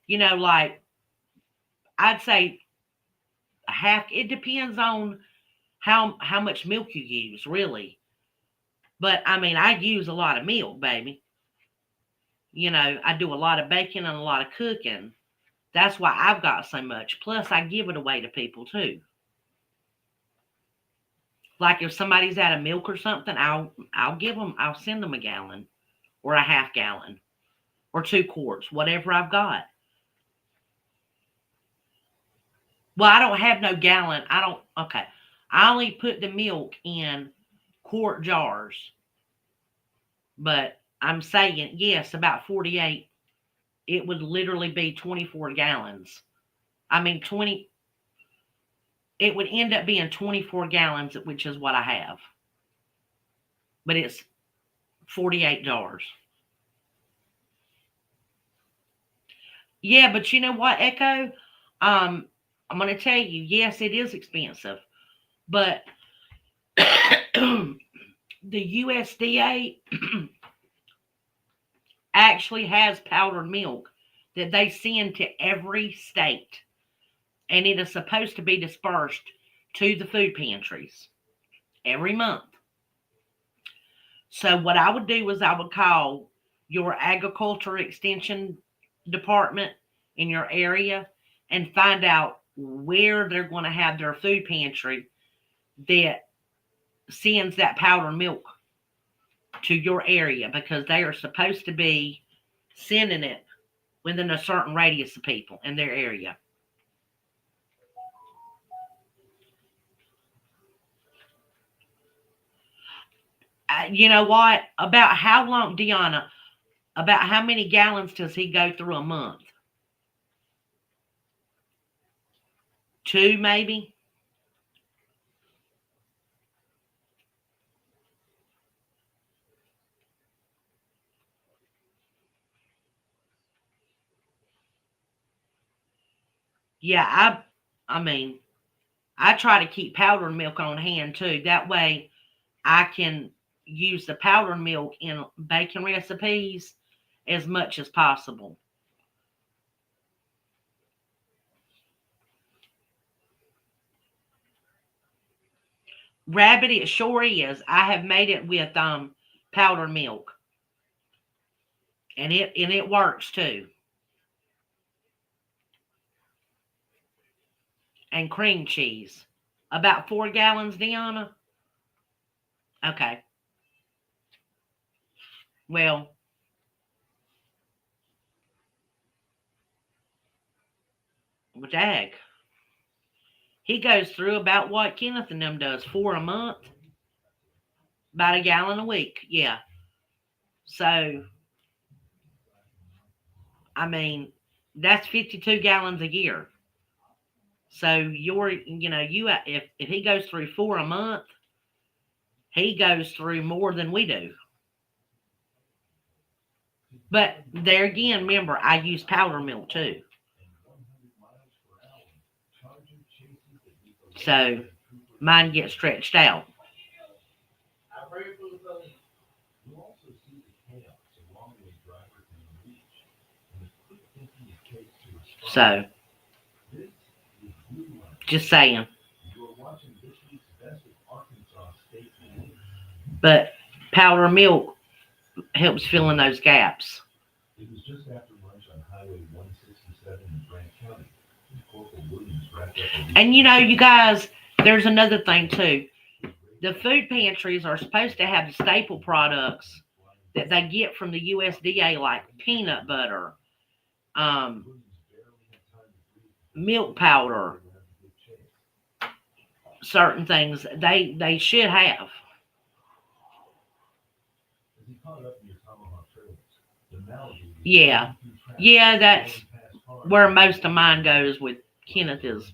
like, I'd say a half, it depends on how much milk you use, really. But I mean, I use a lot of milk, baby. I do a lot of baking and a lot of cooking. That's why I've got so much. Plus, I give it away to people too. Like if somebody's out of milk or something, I'll send them a gallon or a half gallon or 2 quarts, whatever I've got. Well, I don't have no gallon. I don't. Okay, I only put the milk in quart jars, but I'm saying yes, about 48. It would literally be 24 gallons. I mean 20. It would end up being 24 gallons, which is what I have, but it's 48 jars. Yeah, but you know what, Echo? I'm going to tell you, yes, it is expensive, but the USDA actually has powdered milk that they send to every state, and it is supposed to be dispersed to the food pantries every month. So what I would do is I would call your agriculture extension department in your area and find out where they're going to have their food pantry that sends that powdered milk to your area, because they are supposed to be sending it within a certain radius of people in their area. You know what? About how long, Deanna, about how many gallons does he go through a month? Two, maybe? Yeah, I mean, I try to keep powdered milk on hand too. That way I can use the powdered milk in baking recipes as much as possible. Rabbit, it sure is. I have made it with powdered milk, and it works too. And cream cheese. About 4 gallons, Deanna? Okay. Well, Well, dag. He goes through about what Kenneth and them does, 4 a month, about a gallon a week. Yeah. So, I mean, that's 52 gallons a year. So if he goes through 4 a month, he goes through more than we do. But there again, remember, I use powder milk too. So mine gets stretched out. So just saying. But powder milk helps fill in those gaps. And you guys, there's another thing too. The food pantries are supposed to have the staple products that they get from the USDA, like peanut butter, um, milk powder, certain things they should have. Yeah, yeah, that's where most of mine goes with Kenneth is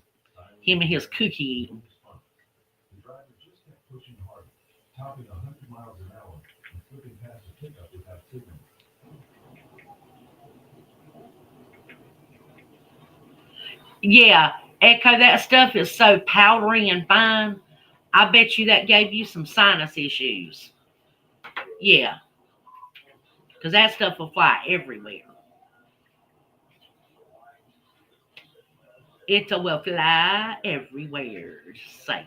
him and his cookie eating. Yeah, Echo, that stuff is so powdery and fine. I bet you that gave you some sinus issues. Yeah, because that stuff will fly everywhere. It will fly everywhere. Say,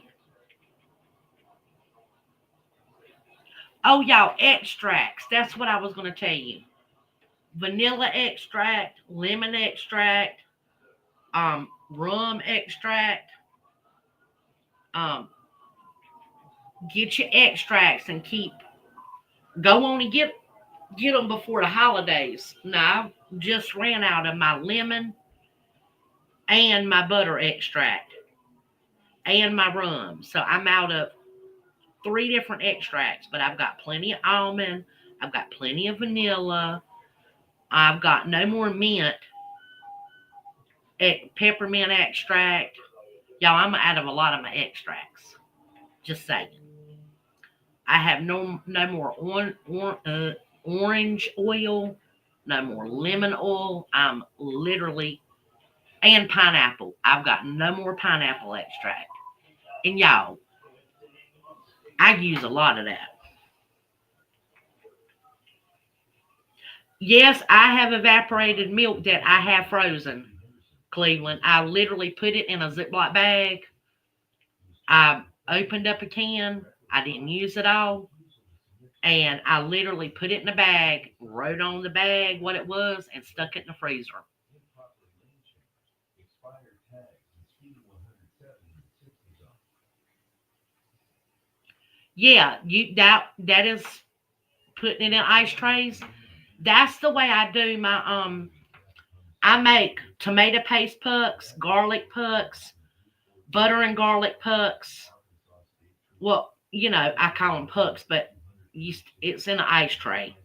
oh, y'all, extracts. That's what I was going to tell you. Vanilla extract, lemon extract, rum extract. Um, get your extracts and go on and get them before the holidays. Now, I just ran out of my lemon and my butter extract and my rum. So I'm out of three different extracts, but I've got plenty of almond. I've got plenty of vanilla. I've got no more mint, peppermint extract. Y'all, I'm out of a lot of my extracts. Just saying. I have no more orange oil, no more lemon oil. I'm literally and pineapple. I've got no more pineapple extract. And y'all, I use a lot of that. Yes, I have evaporated milk that I have frozen, Cleveland. I literally put it in a Ziploc bag. I opened up a can. I didn't use it all. And I literally put it in a bag, wrote on the bag what it was, and stuck it in the freezer. Yeah, that is putting it in ice trays. That's the way I do my I make tomato paste pucks, garlic pucks, butter and garlic pucks. Well, I call them pucks, but it's in an ice tray.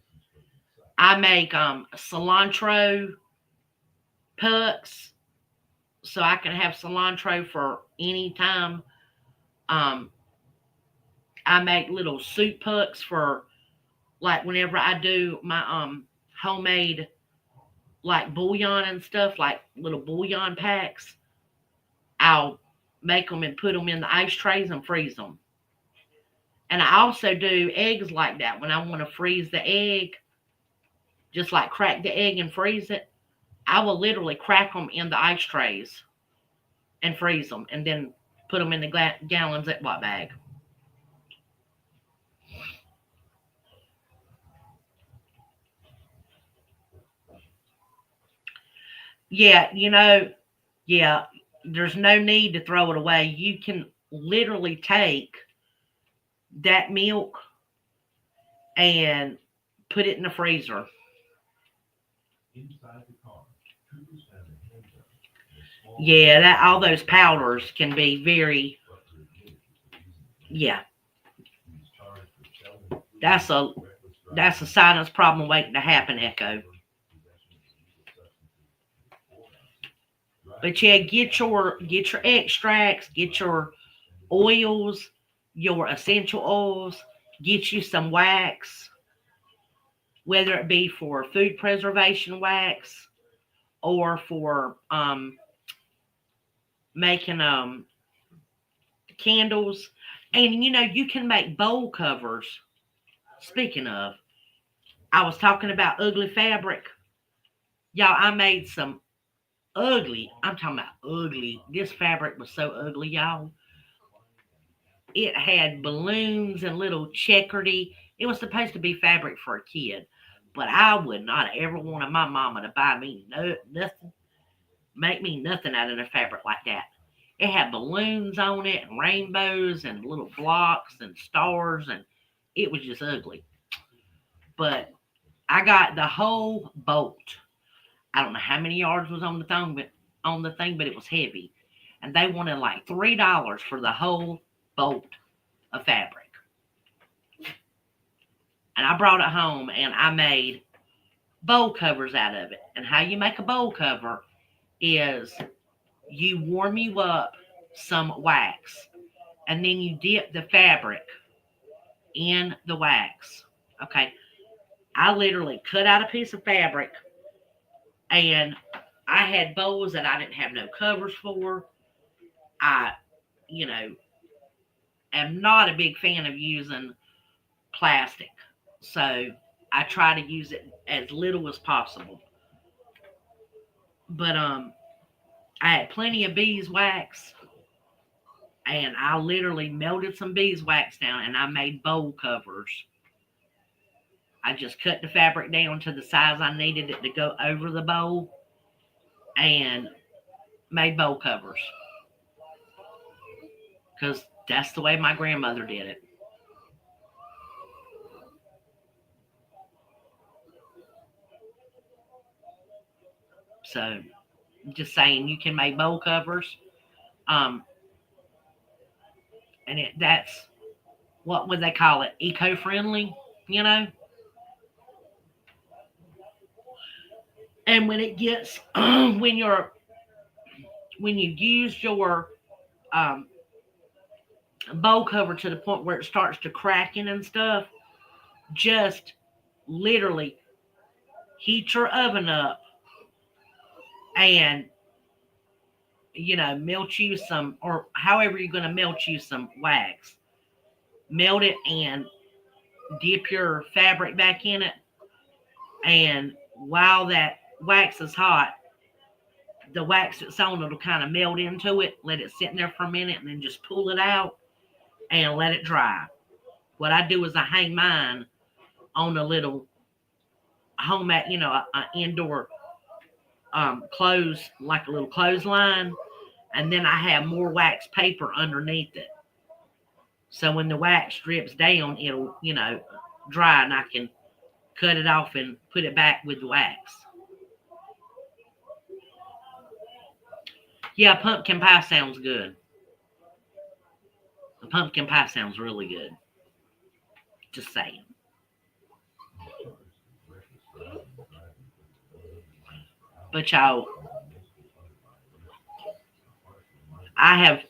I make cilantro pucks, so I can have cilantro for any time. Um, I make little soup pucks for like whenever I do my homemade like bouillon and stuff, like little bouillon packs. I'll make them and put them in the ice trays and freeze them. And I also do eggs like that when I want to freeze the egg, just like crack the egg and freeze it. I will literally crack them in the ice trays and freeze them, and then put them in the gallon Ziploc bag. Yeah, yeah, there's no need to throw it away. You can literally take that milk and put it in the freezer. Yeah, that all those powders can be very, yeah. That's a that's a sinus problem waiting to happen, Echo. But yeah, get your extracts, get your oils, your essential oils, get you some wax, whether it be for food preservation wax or for making candles. And you can make bowl covers. Speaking of, I was talking about ugly fabric. Y'all, I made some ugly. I'm talking about ugly. This fabric was so ugly, y'all. It had balloons and little checkeredy. It was supposed to be fabric for a kid, but I would not ever wanted my mama to buy me nothing, make me nothing out of the fabric like that. It had balloons on it and rainbows and little blocks and stars, and it was just ugly. But I got the whole bolt. I don't know how many yards was on the thing, but it was heavy, and they wanted like $3 for the whole bolt of fabric. And I brought it home and I made bowl covers out of it. And how you make a bowl cover is you warm you up some wax and then you dip the fabric in the wax. Okay. I literally cut out a piece of fabric and I had bowls that I didn't have no covers for. I, you know, am not a big fan of using plastic. So I try to use it as little as possible. But I had plenty of beeswax and I literally melted some beeswax down and I made bowl covers. I just cut the fabric down to the size I needed it to go over the bowl and made bowl covers because that's the way my grandmother did it. So just saying you can make bowl covers. Um, and that's what would they call it? Eco-friendly, you know? And when it gets when you use your um, bowl cover to the point where it starts to cracking and stuff, just literally heat your oven up and melt you some, or however you're going to melt you some wax, melt it and dip your fabric back in it. And while that wax is hot, the wax that's on it'll kind of melt into it. Let it sit in there for a minute and then just pull it out and let it dry. What I do is I hang mine on a little home at, a indoor clothes, like a little clothesline. And then I have more wax paper underneath it. So when the wax drips down, it'll, dry and I can cut it off and put it back with the wax. Yeah, pumpkin pie sounds good. The pumpkin pie sounds really good. Just saying. But y'all, I have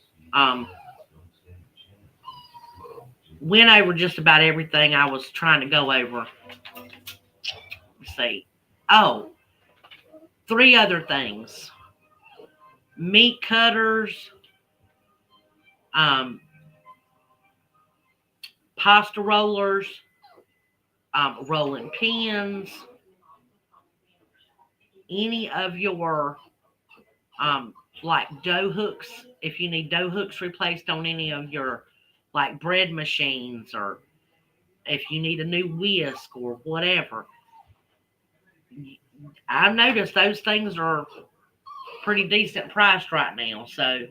went over just about everything I was trying to go over. Let's see. Oh, three other things: meat cutters, um, pasta rollers, rolling pins, any of your um, like dough hooks. If you need dough hooks replaced on any of your like bread machines, or if you need a new whisk or whatever, I've noticed those things are pretty decent priced right now. So,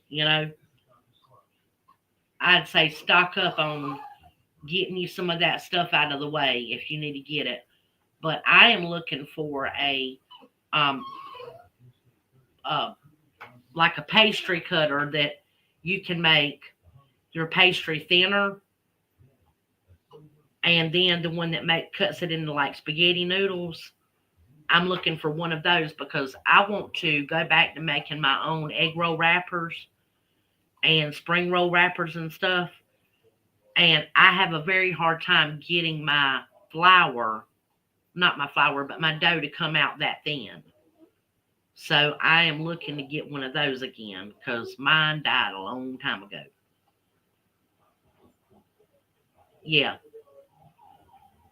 you know, I'd say stock up on getting you some of that stuff out of the way if you need to get it. But I am looking for um, uh, like a pastry cutter that you can make your pastry thinner, and then the one that cuts it into like spaghetti noodles. I'm looking for one of those because I want to go back to making my own egg roll wrappers and spring roll wrappers and stuff. And I have a very hard time getting my flour, not my flour, but my dough to come out that thin. So I am looking to get one of those again because mine died a long time ago. Yeah,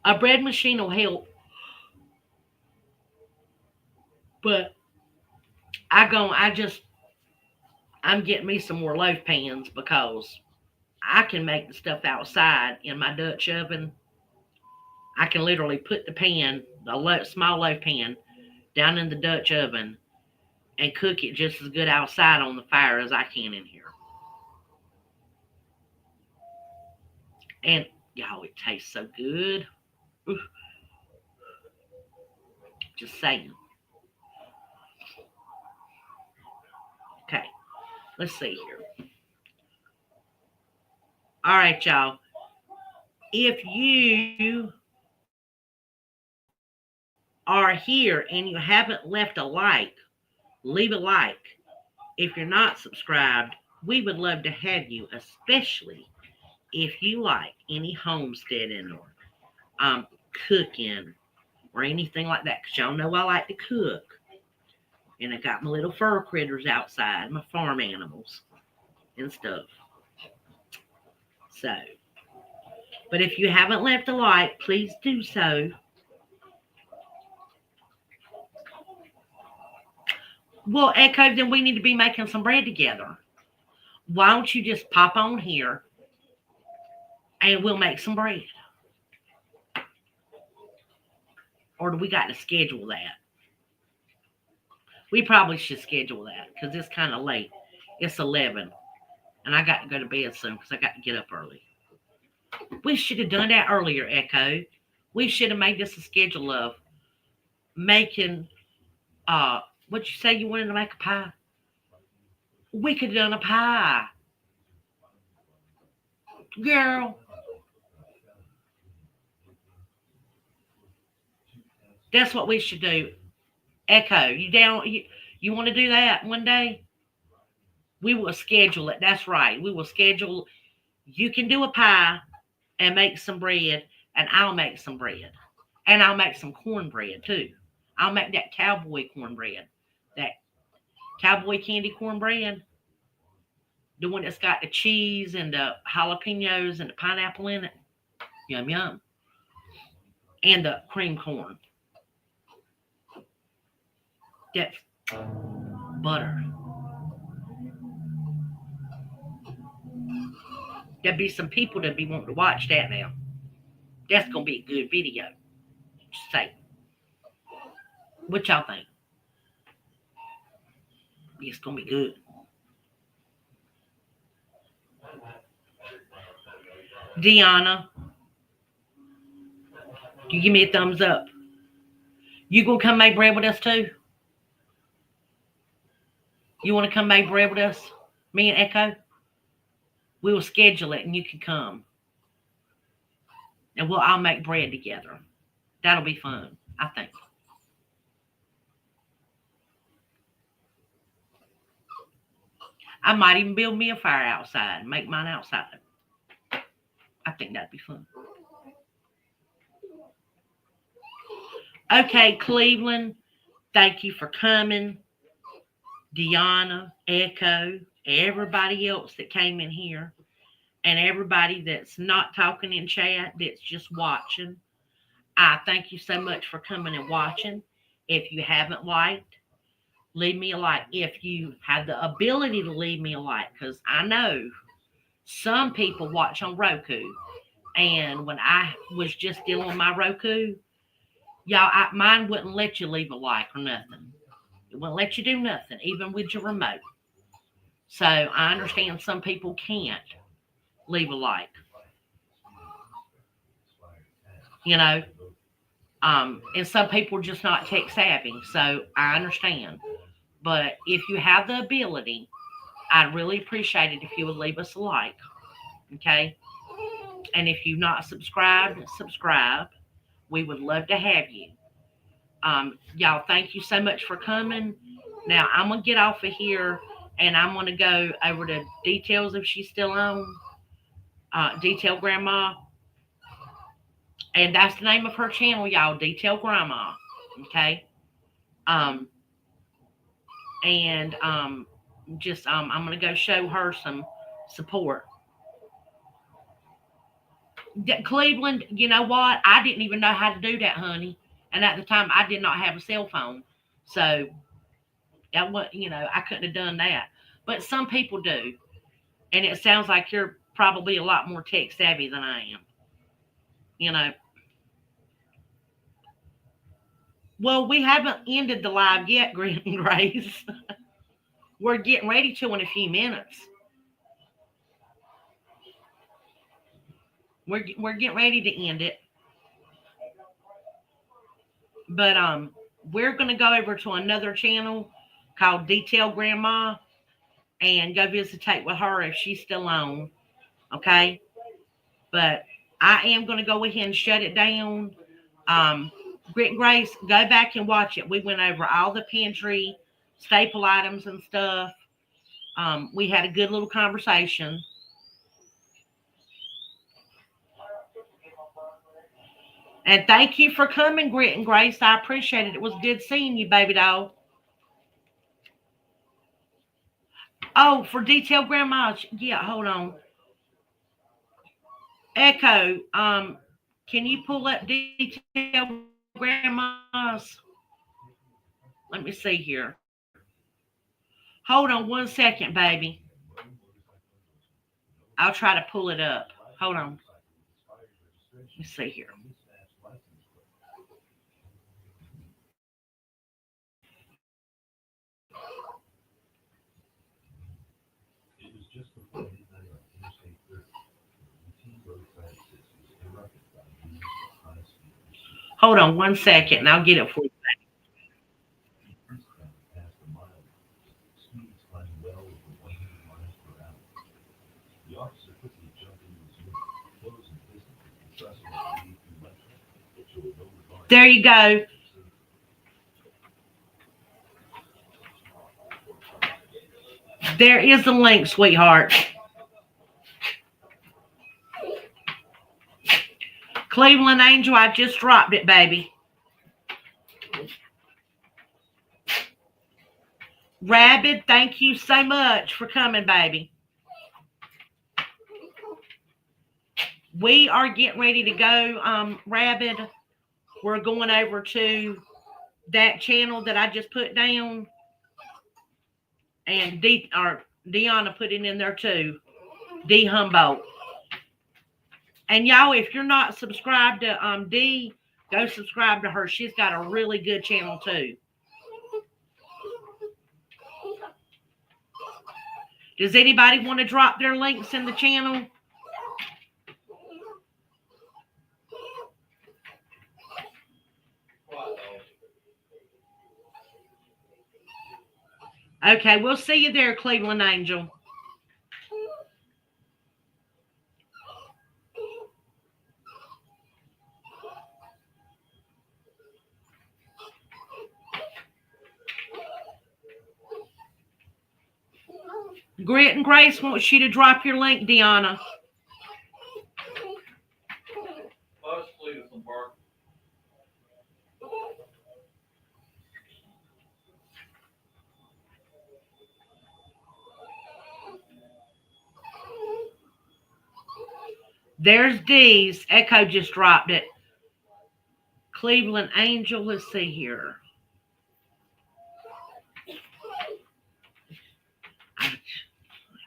a bread machine will help, but I'm getting me some more loaf pans because I can make the stuff outside in my Dutch oven. I can literally put the pan, small loaf pan, down in the Dutch oven and cook it just as good outside on the fire as I can in here. And y'all, it tastes so good. Oof, just saying. Okay, let's see here. All right, y'all. If you are here and you haven't left a like, leave a like. If you're not subscribed, we would love to have you, especially if you like any homesteading or cooking or anything like that. Because y'all know I like to cook. And I got my little fur critters outside, my farm animals and stuff. So, but if you haven't left a like, please do so. Well, Echo, then we need to be making some bread together. Why don't you just pop on here and we'll make some bread? Or do we got to schedule that? We probably should schedule that because it's kind of late. It's 11. And I got to go to bed soon because I got to get up early. We should have done that earlier, Echo. We should have made this a schedule of making, what you say you wanted to make a pie? We could have done a pie. Girl. That's what we should do. Echo, you down? You want to do that one day? We will schedule it. That's right. We will schedule. You can do a pie and make some bread, and I'll make some bread. And I'll make some cornbread too. I'll make that cowboy cornbread. That cowboy candy cornbread. The one that's got the cheese and the jalapenos and the pineapple in it. Yum, yum. And the cream corn. That's butter. There'll be some people that be wanting to watch that now. That's going to be a good video. Just say. What y'all think? It's going to be good. Deanna, you give me a thumbs up. You going to come make bread with us too? You want to come make bread with us? Me and Echo? We will schedule it and you can come. And we'll all make bread together. That'll be fun, I think. I might even build me a fire outside and make mine outside. I think that'd be fun. Okay, Cleveland, thank you for coming. Deanna, Echo, everybody else that came in here, and everybody that's not talking in chat, that's just watching. I thank you so much for coming and watching. If you haven't liked, leave me a like. If you have the ability to leave me a like, because I know some people watch on Roku. And when I was just dealing with my Roku, y'all, mine wouldn't let you leave a like or nothing. It wouldn't let you do nothing, even with your remote. So I understand some people can't leave a like. You know, and some people are just not tech savvy. So I understand. But if you have the ability, I'd really appreciate it if you would leave us a like. Okay? And if you've not subscribed, subscribe. We would love to have you. Y'all, thank you so much for coming. Now, I'm going to get off of here and I'm going to go over to details if she's still on. Detail Grandma. And that's the name of her channel, y'all. Detail Grandma. Okay? Um, and just I'm going to go show her some support. Cleveland, you know what? I didn't even know how to do that, honey. And at the time, I did not have a cell phone. So, that was, I couldn't have done that. But some people do. And it sounds like you're probably a lot more tech savvy than I am. You know. Well, we haven't ended the live yet, Grace. We're getting ready to in a few minutes. We're getting ready to end it. But we're gonna go over to another channel called Detail Grandma and go visitate with her if she's still on. Okay. But I am gonna go ahead and shut it down. Grit and Grace, go back and watch it. We went over all the pantry staple items and stuff. We had a good little conversation. And thank you for coming, Grit and Grace. I appreciate it. It was good seeing you, baby doll. Oh, for Detail Grandma. Yeah, hold on. Echo, can you pull up Detail Grandma's? Let me see here. Hold on 1 second, baby. I'll try to pull it up. Hold on. Let me see here. Hold on 1 second, and I'll get it for you. There you go. There is the link, sweetheart. Cleveland Angel, I just dropped it, baby. Rabid, thank you so much for coming, baby. We are getting ready to go, Rabid. We're going over to that channel that I just put down. And Deanna put it in there too. D Humboldt. And y'all, if you're not subscribed to D, go subscribe to her. She's got a really good channel too. Does anybody want to drop their links in the channel? Okay, we'll see you there, Cleveland Angel. Grit and Grace wants you to drop your link, Deanna. There's D's. Echo just dropped it. Cleveland Angel, let's see here.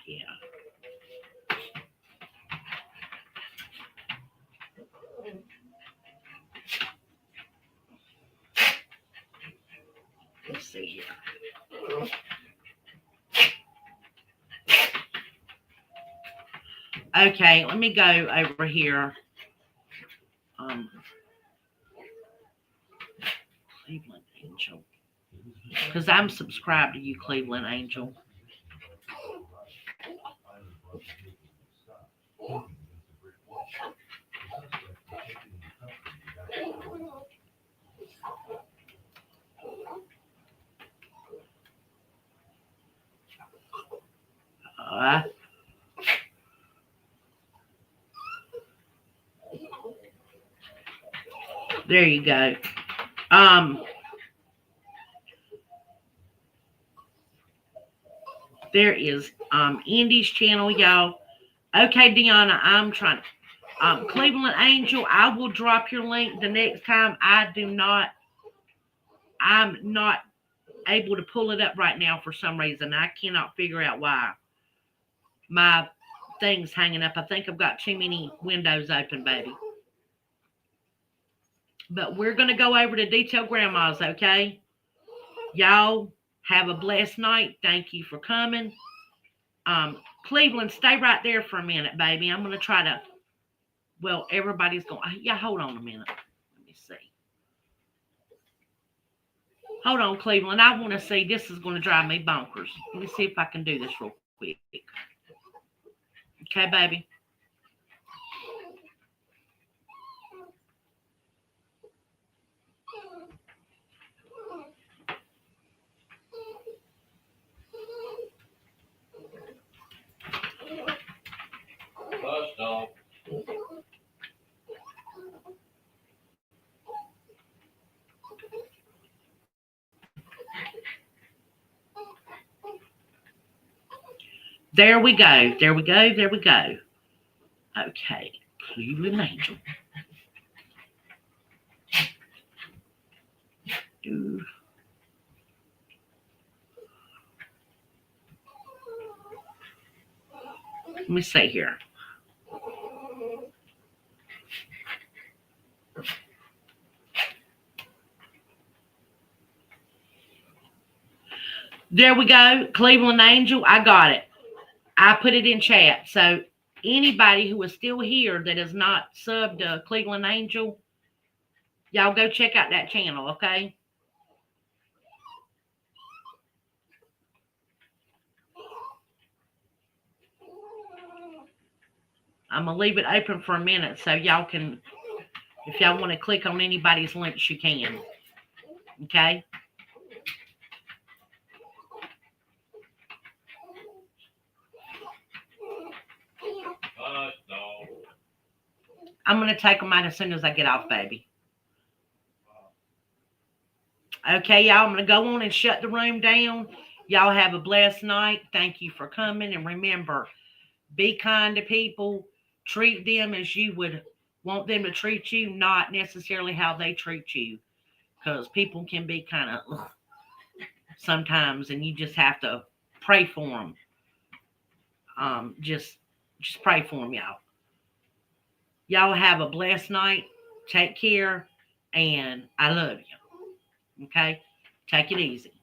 Yeah. Let's see here. Okay, let me go over here. Cleveland Angel. Because I'm subscribed to you, Cleveland Angel. Uh, there you go. Um, there is Indy's channel, y'all. Okay, Deanna, I'm trying. Cleveland Angel, I will drop your link the next time. I'm not able to pull it up right now for some reason. I cannot figure out why. My thing's hanging up. I think I've got too many windows open, baby. But we're going to go over to Detail Grandma's, okay? Y'all have a blessed night. Thank you for coming. Cleveland, stay right there for a minute, baby. I'm going to try to, well, everybody's going, yeah, hold on a minute. Let me see. Hold on, Cleveland. I want to see. This is going to drive me bonkers. Let me see if I can do this real quick. Okay, baby. There we go. There we go. There we go. Okay. Cleveland Angel. Let me see here. There we go. Cleveland Angel. I got it. I put it in chat. So anybody who is still here that is not subbed to Cleveland Angel, y'all go check out that channel, okay? I'm going to leave it open for a minute so y'all can, if y'all want to click on anybody's links, you can. Okay? I'm going to take them out as soon as I get off, baby. Okay, y'all, I'm going to go on and shut the room down. Y'all have a blessed night. Thank you for coming. And remember, be kind to people. Treat them as you would want them to treat you, not necessarily how they treat you. Because people can be kind of sometimes, and you just have to pray for them. Just pray for them, y'all. Y'all have a blessed night. Take care, and I love you. Okay? Take it easy.